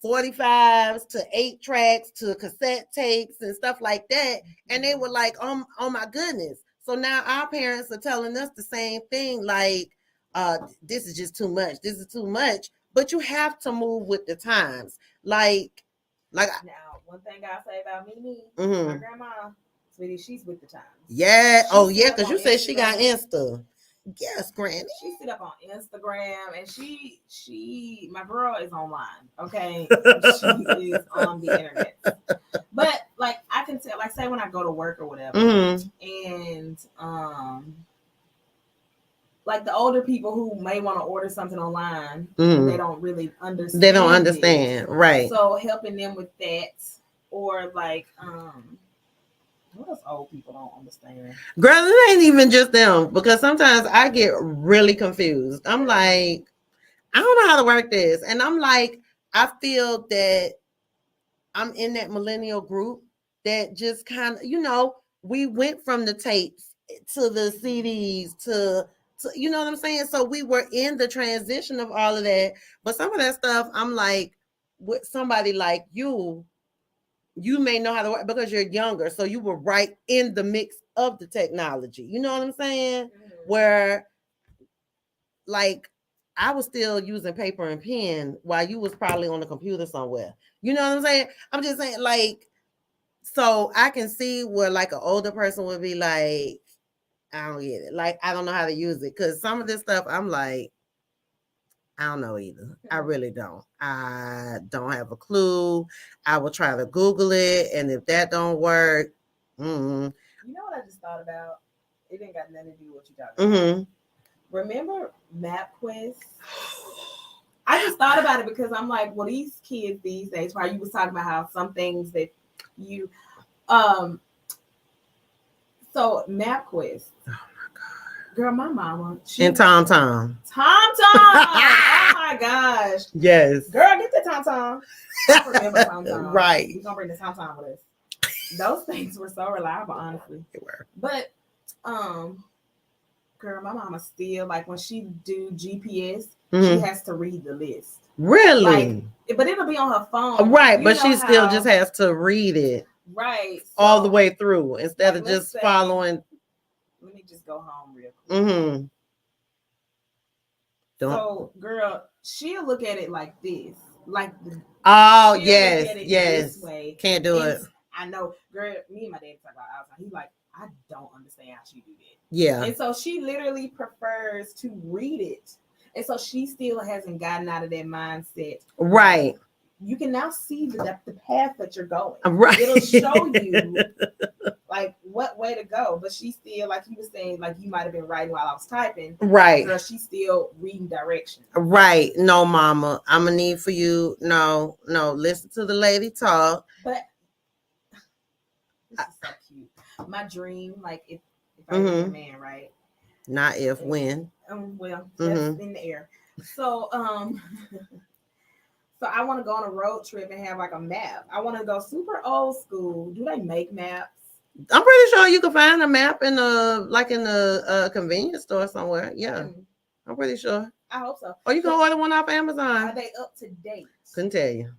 45s to 8 tracks to cassette tapes and stuff like that. And they were like, oh my goodness. So now our parents are telling us the same thing, like, this is just too much. This is too much. But you have to move with the times. Like now, one thing I'll say about Mimi, my grandma, sweetie, she's with the times. Yeah. Because you said she got Insta. Yes, Granny. She sit up on Instagram and she my girl is online. Okay. She is on the internet. But like I can tell, like say when I go to work or whatever, and like the older people who may want to order something online, they don't really understand. They don't understand, right? So helping them with that, or like what else old people don't understand? Girl, it ain't even just them because sometimes I get really confused. I'm like, I don't know how to work this, and I'm like, I feel that I'm in that millennial group that just kind of, we went from the tapes to the CDs to you know what I'm saying? So we were in the transition of all of that. But some of that stuff, I'm like, with somebody like you may know how to work because you're younger. So you were right in the mix of the technology. You know what I'm saying? Where like I was still using paper and pen while you was probably on the computer somewhere. You know what I'm saying? I'm just saying, like, so I can see where like an older person would be like, I don't get it. Like, I don't know how to use it. Because some of this stuff, I'm like, I don't know either. I really don't. I don't have a clue. I will try to Google it. And if that don't work, You know what I just thought about? It didn't got nothing to do with what you talking about. Remember MapQuest? I just thought about it because I'm like, well, these kids these days, while you was talking about how some things that you So MapQuest. Oh my God. Girl, my mama. And Tom Tom. Oh my gosh. Yes. Girl, get the Tom Tom. I remember Tom Tom. Right. We're gonna bring the Tom Tom with us. Those things were so reliable, honestly. They were. But girl, my mama still like when she do GPS, she has to read the list. Really? Like, but it'll be on her phone. Right, You but know she still how- just has to read it right all the way through instead like, of let's just say- following. Let me just go home real quick. Mm-hmm. So, girl, she'll look at it like this, like the. Oh she'll yes, look at it yes. This way. Can't do it. I know, girl. Me and my dad talk about it all the time. He's like, I don't understand how she do that. Yeah. And so she literally prefers to read it, and so she still hasn't gotten out of that mindset. Right. You can now see the path that you're going. Right. It'll show you like what way to go. But she still, like you were saying, like you might have been writing while I was typing. Right. Girl, she's still reading directions. Right. No, mama. I'm gonna need for you. No. Listen to the lady talk. But this is so cute. My dream, like if I be a man, right? Not if, when. Well, that's in the air. So so I want to go on a road trip and have like a map. I want to go super old school. Do they make maps? I'm pretty sure you can find a map in a convenience store somewhere. Yeah. I'm pretty sure. I hope so. Or you can order one off Amazon. Are they up to date? Couldn't tell you.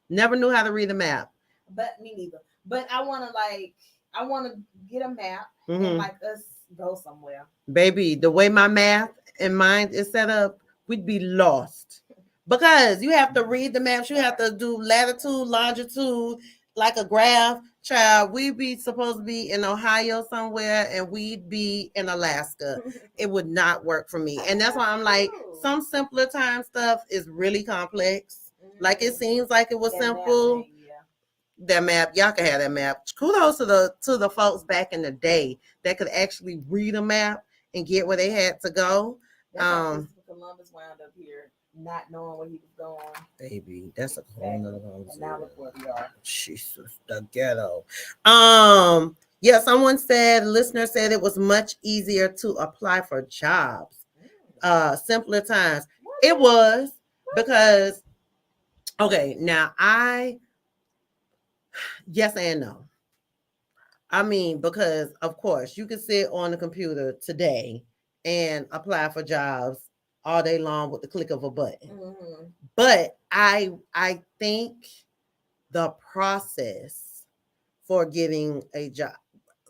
Never knew how to read a map. But me neither. But I want to get a map and like us go somewhere. Baby, the way my math and mind is set up, we'd be lost. Because you have to read the maps, you have to do latitude, longitude, like a graph. Child, we'd be supposed to be in Ohio somewhere and we'd be in Alaska. It would not work for me. And that's why I'm like, some simpler time stuff is really complex. Like it seems like it was simple. That map, y'all can have that map. Kudos to the folks back in the day that could actually read a map and get where they had to go. That's how Columbus wound up here, not knowing where he was going. Baby, that's a whole nother conversation. And now look where we are. Jesus, the ghetto. Yeah, someone said, listener said it was much easier to apply for jobs. Simpler times. It was because, okay, now yes and no. I mean, because of course you can sit on the computer today and apply for jobs all day long with the click of a button. But I think the process for getting a job,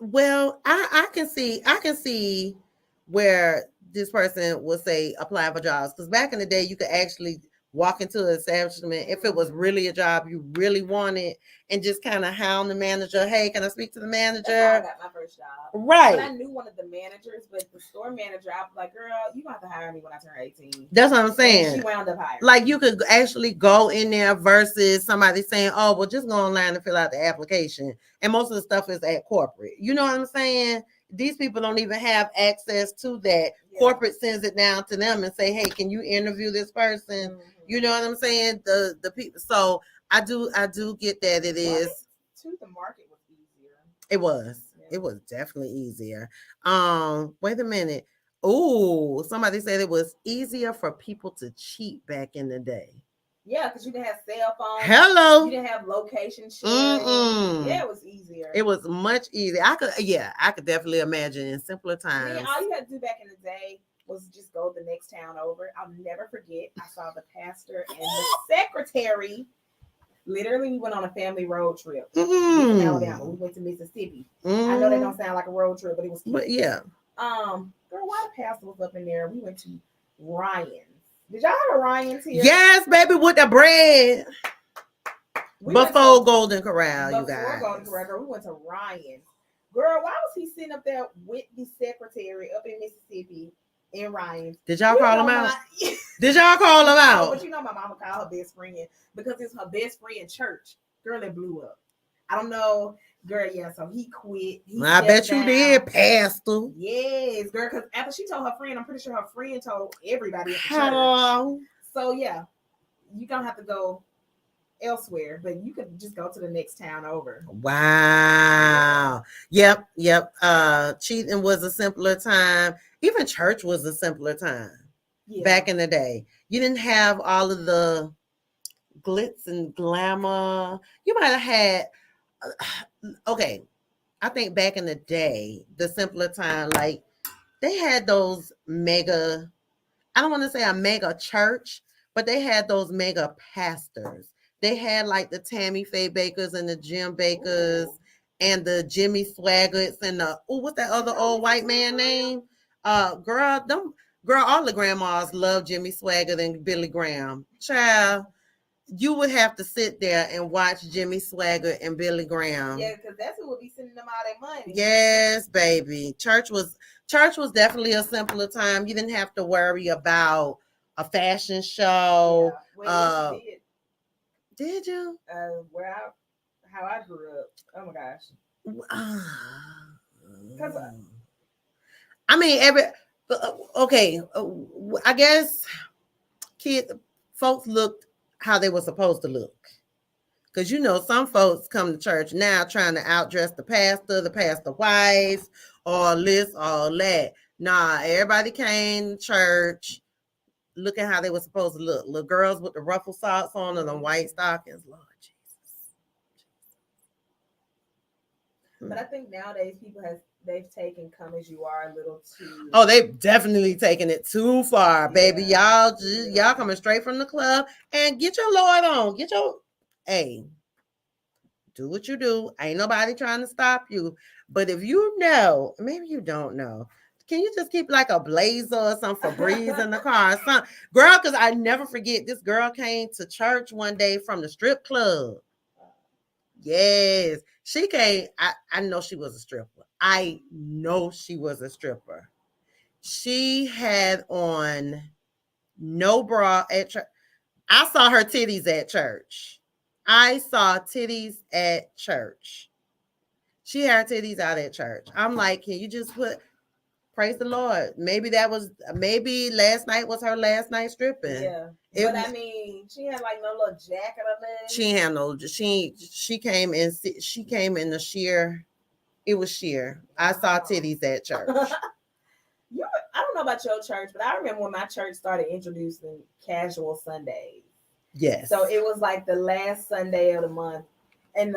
well, I can see where this person would say apply for jobs, because back in the day you could actually walk into an establishment if it was really a job you really wanted and just kind of hound the manager. Hey, can I speak to the manager? That's how I got my first job. Right. But I knew one of the managers, but the store manager, I was like, girl, you gonna have to hire me when I turn 18. That's what I'm saying. And she wound up hiring. Like you could actually go in there versus somebody saying, oh, well, just go online and fill out the application. And most of the stuff is at corporate. You know what I'm saying? These people don't even have access to that. Yeah. Corporate sends it down to them and say, hey, can you interview this person? You know what I'm saying? The people. So I do get that it is. To the market was easier. It was. Yeah. It was definitely easier. Wait a minute. Oh, somebody said it was easier for people to cheat back in the day. Yeah, because you didn't have cell phones. Hello. You didn't have location sharing. Yeah, it was easier. It was much easier. I could definitely imagine in simpler times. all you had to do back in the day was just go the next town over. I'll never forget. I saw the pastor and the secretary. Literally, we went on a family road trip. In Alabama. We went to Mississippi. I know that don't sound like a road trip, but it was cute. But yeah. Girl, why the pastor was up in there? We went to Ryan's. Did y'all have a Ryan's here? Yes, baby, with the bread. Before Golden Corral, you guys. Before Golden Corral, girl, we went to Ryan's. Girl, why was he sitting up there with the secretary up in Mississippi in Ryan's? Did y'all call him out? Did y'all call him out? But you know my mama called her best friend because it's her best friend church. Girl, it blew up. I don't know. Girl, yeah, so he quit. I bet you did, Pastor. Yes, girl, because after she told her friend, I'm pretty sure her friend told everybody at the church. So, yeah, you're going to have to go elsewhere, but you could just go to the next town over. Wow. Yep. Cheating was a simpler time. Even church was a simpler time back in the day. You didn't have all of the glitz and glamour. You might have had, okay, I think back in the day, the simpler time, like they had those mega, I don't want to say a mega church, but they had those mega pastors. They had like the Tammy Faye Bakers and the Jim Bakers and the Jimmy Swaggarts and the, what's that other old white man name? Girl, all the grandmas love Jimmy Swaggart and Billy Graham. Child, you would have to sit there and watch Jimmy Swaggart and Billy Graham. Yeah, because that's who would be sending them all their money. Yes, baby. Church was definitely a simpler time. You didn't have to worry about a fashion show. Yeah. Well, did you? How I grew up. Oh my gosh. Because I mean, okay. I guess folks looked how they were supposed to look. Because, you know, some folks come to church now trying to outdress the pastor wife, all this, all that. Nah, everybody came to church looking how they were supposed to look. Little girls with the ruffle socks on and the white stockings. Lord Jesus. But I think nowadays they've taken "Come as You Are" a little too. Oh, they've definitely taken it too far, baby. Y'all coming straight from the club and get your Lord on. Hey, do what you do. Ain't nobody trying to stop you. But if you know, maybe you don't know, can you just keep like a blazer or some Febreze in the car? Girl, because I never forget, this girl came to church one day from the strip club. Yes, she came. I know she was a stripper. She had on no bra at church. I saw her titties at church. She had her titties out at church. I'm like, can you just praise the Lord? Maybe last night was her last night stripping. Yeah. But I mean, she had like no little jacket or nothing. She had no. She came in the sheer. It was sheer. I saw titties at church. I don't know about your church, but I remember when my church started introducing casual Sundays. Yes. So it was like the last Sunday of the month, and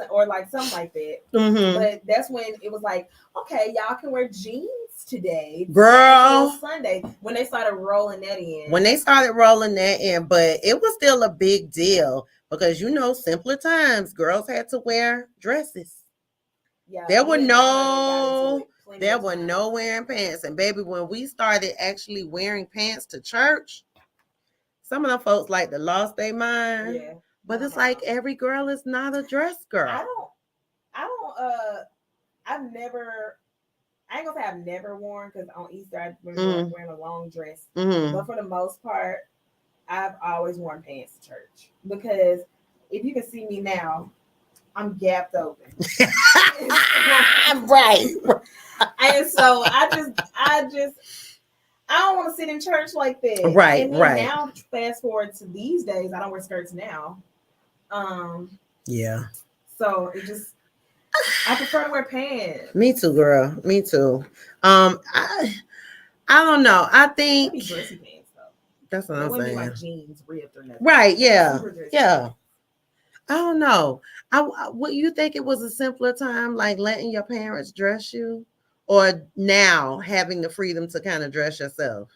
or like something like that. Mm-hmm. But that's when it was like, okay, y'all can wear jeans today, girl. Sunday. When they started rolling that in. But it was still a big deal because, you know, simpler times, girls had to wear dresses. Yeah, there were no wearing pants. And baby, when we started actually wearing pants to church, some of them folks like to lost their mind. Yeah. But it's like every girl is not a dress girl. I ain't gonna say I've never worn, because on Easter I remember wearing a long dress. Mm-hmm. But for the most part, I've always worn pants to church, because if you can see me now, I'm gapped open. Right. And so I don't want to sit in church like that. Right. And then now, fast forward to these days, I don't wear skirts now. Yeah. So I prefer to wear pants. Me too, girl. Me too. I don't know. I think dressy pants though. That's what I'm saying. Like jeans ripped or nothing. Right? Yeah. Yeah. I don't know. What you think it was a simpler time, like letting your parents dress you, or now having the freedom to kind of dress yourself?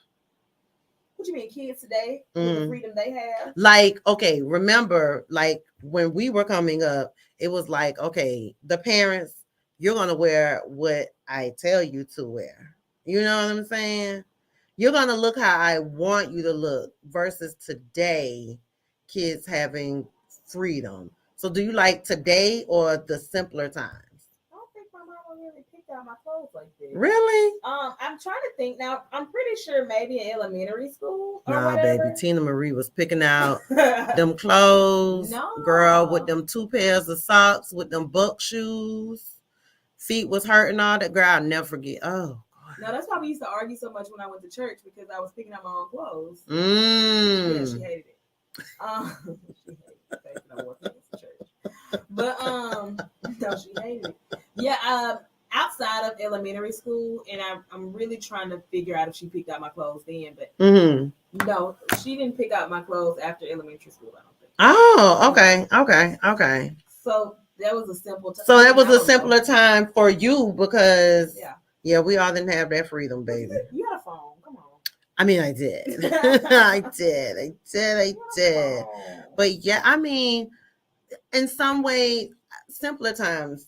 What you mean, kids today with the freedom they have? Like, okay, remember, like when we were coming up, it was like, okay, the parents, you're gonna wear what I tell you to wear. You know what I'm saying? You're gonna look how I want you to look. Versus today, kids having freedom. So do you like today or the simpler times? I don't think my mama really picked out my clothes like this. Really? I'm trying to think now. I'm pretty sure maybe in elementary school or nah, whatever. Baby, Tina Marie was picking out them clothes. No. Girl, with them 2 pairs of socks, with them buck shoes. Feet was hurting all that. Girl, I'll never forget. Oh. No, that's why we used to argue so much when I went to church, because I was picking out my own clothes. Mm. Yeah, she hated it. She hated it. But no, she hated it. Yeah, outside of elementary school, and I'm really trying to figure out if she picked out my clothes then, but no, she didn't pick out my clothes after elementary school, I don't think. Oh, okay. So that was a simple time. So that was a simpler time for you because yeah, we all didn't have that freedom, baby. You had a phone. Come on. I mean, I did. I did. But yeah, I mean, in some way, simpler times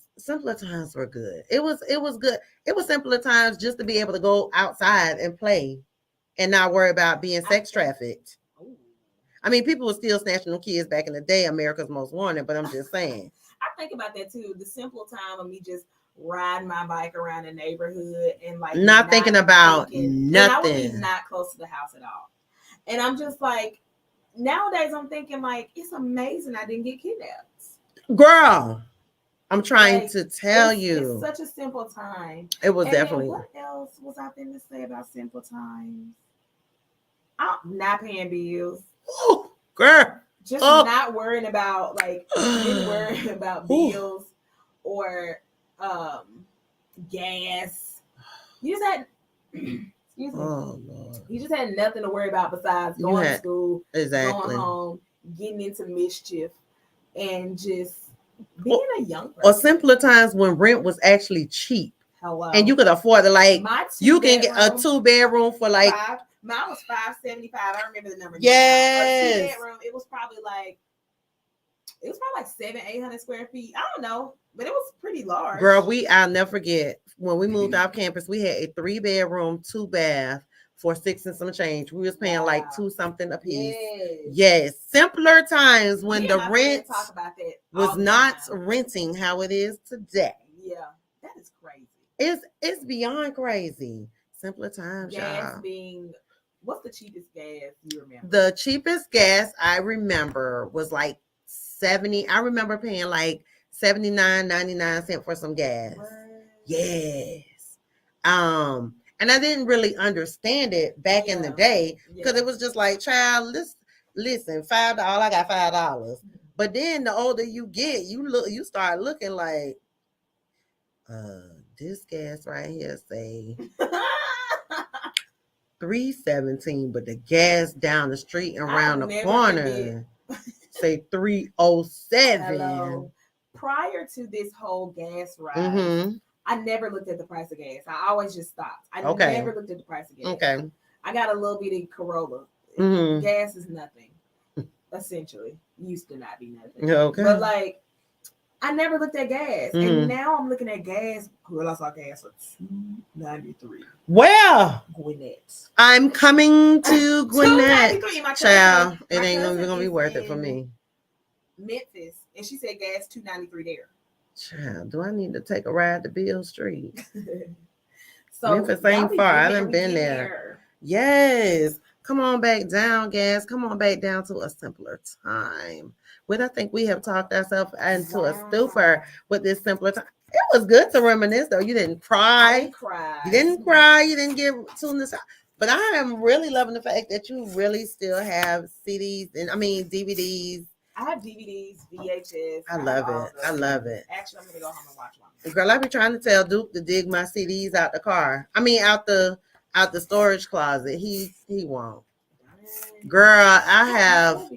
were good. It was good. It was simpler times just to be able to go outside and play and not worry about being sex trafficked. I mean, people were still snatching them kids back in the day, America's Most Wanted, but I'm just saying. I think about that too. The simple time of me just riding my bike around the neighborhood and like not thinking about nothing. And I would be not close to the house at all. And I'm just like, nowadays I'm thinking like, it's amazing I didn't get kidnapped. Girl, I'm trying to tell you. It's such a simple time. It was definitely. What else was I going to say about simple times? I'm not paying bills. Oh, girl. Just not worrying about didn't worry about bills or gas. You just had excuse me. Oh, Lord. You just had nothing to worry about besides going to school, going home, getting into mischief, and just being a young person. Or simpler times when rent was actually cheap. Hello. And you could afford to you can get a 2-bedroom for like mine was $575. I remember the number. Yes. A 2-bedroom. It was probably like 700-800 square feet. I don't know, but it was pretty large. Girl, I'll never forget when we moved off campus. We had a 3-bedroom, 2-bath for $6 and some change. We was paying like $2 something a piece. Yes. Simpler times when the rent talk about that was not renting how it is today. Yeah, that is crazy. It's beyond crazy. Simpler times, gas being. What's the cheapest gas you remember? The cheapest gas I remember was like 70. I remember paying like 79.99 for some gas. What? Yes. And I didn't really understand it back in the day because it was just like, child, listen, $5. I got $5. But then the older you get, you start looking like, this gas right here say $3.17, but the gas down the street and around the corner say $3.07. Hello. Prior to this whole gas rise, I never looked at the price of gas. I always just stopped. I never looked at the price of gas. Okay. I got a little bitty Corolla. Gas is nothing. Essentially, used to not be nothing. Okay. But like, I never looked at gas, and now I'm looking at gas. Well, I saw gas for $2.93. Well, Gwinnett. I'm coming to Gwinnett. Child, it ain't gonna be worth it for me. Memphis, and she said gas $2.93 there. Child, do I need to take a ride to Beale Street? So Memphis ain't far. I done been there. Yes. Come on back down, gas. Come on back down to a simpler time. But I think we have talked ourselves into a stupor with this simpler time. It was good to reminisce, though. You didn't cry. I didn't cry. You didn't cry. You didn't get tuned this out. But I am really loving the fact that you really still have CDs and DVDs. I have DVDs, VHS. I love it. I love it. Actually, I'm gonna go home and watch one. Girl, I be trying to tell Duke to dig my CDs out the car. Out the storage closet. He won't. Girl, I have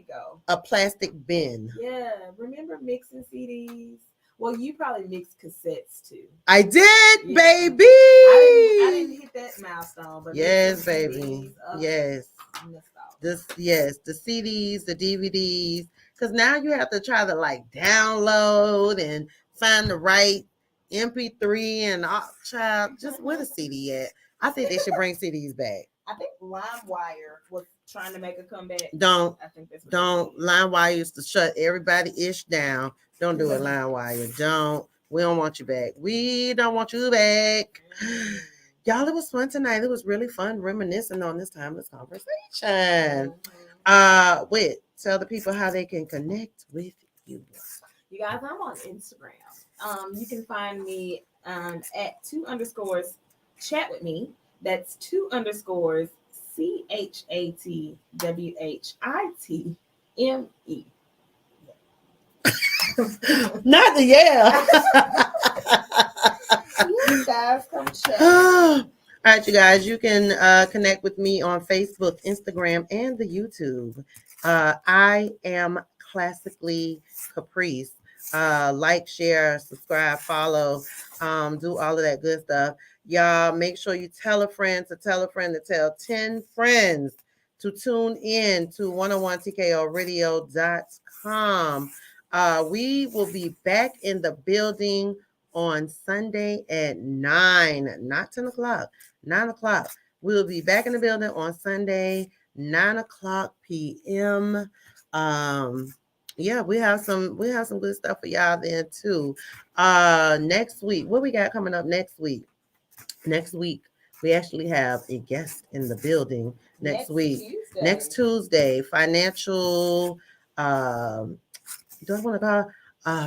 a plastic bin. Yeah, remember mixing CDs? Well, you probably mixed cassettes too. I did, baby. I didn't hit that milestone, but yes, baby. Yes. The CDs, the DVDs, because now you have to try to download and find the right MP3 and child. Just where the CD at? I think they should bring CDs back. I think LimeWire was trying to make a comeback. I think that's LimeWire used to shut everybody down. Don't do it, LimeWire. Don't. We don't want you back. We don't want you back. Y'all, it was fun tonight. It was really fun reminiscing on this timeless conversation. Tell the people how they can connect with you. You guys, I'm on Instagram. You can find me at 2_chat with me. That's 2_ CHATWHITME. Not the yeah. You guys come check. All right, you guys, you can connect with me on Facebook, Instagram, and the YouTube. I am classically Caprice. Like, share, subscribe, follow, do all of that good stuff. Y'all make sure you tell a friend to tell a friend to tell 10 friends to tune in to 101tkoradio.com. We will be back in the building on Sunday at 9, not 10 o'clock, 9 o'clock. We'll be back in the building on Sunday, 9 o'clock p.m. Yeah, we have some good stuff for y'all then too. Next week, what we got coming up next week? Next week, we actually have a guest in the building next week. Tuesday. Next Tuesday, financial do I want to call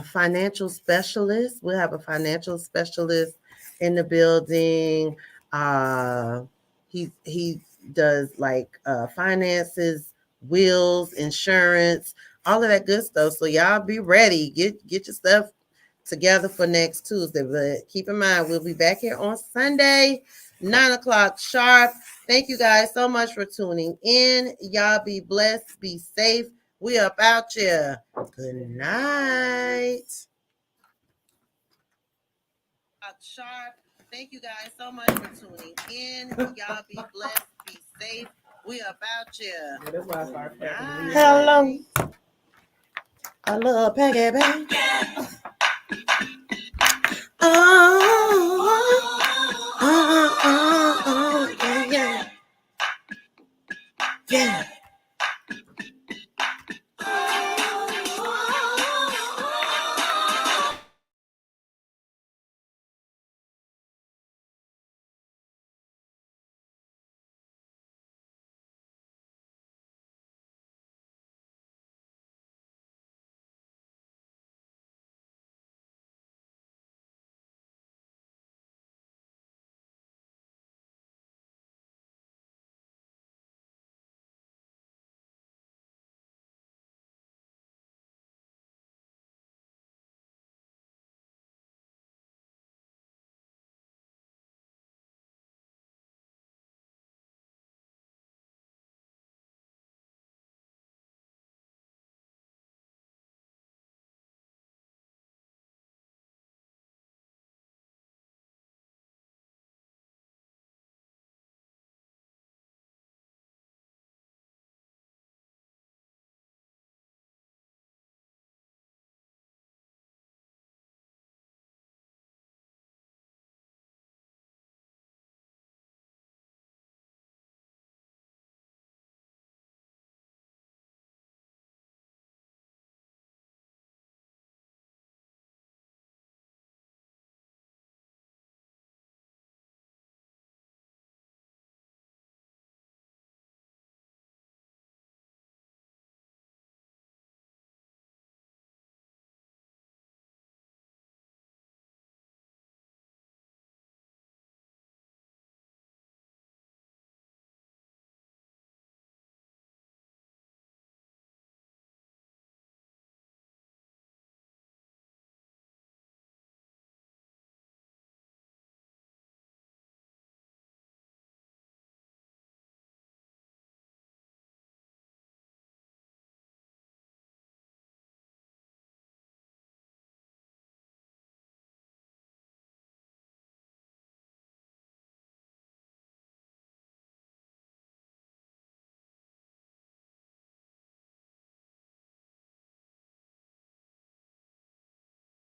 financial specialist? We'll have a financial specialist in the building. He does like finances, wills, insurance, all of that good stuff. So y'all be ready. Get your stuff together for next Tuesday. But keep in mind, we'll be back here on Sunday, 9 o'clock sharp. Thank you guys so much for tuning in. Y'all be blessed, be safe. We up out here. Good night. Sharp. Thank you guys so much for tuning in. Y'all be blessed, be safe. We up out here. Yeah, that's why I started cracking. Hello. I love Peggy, baby. Oh, yeah. Yeah.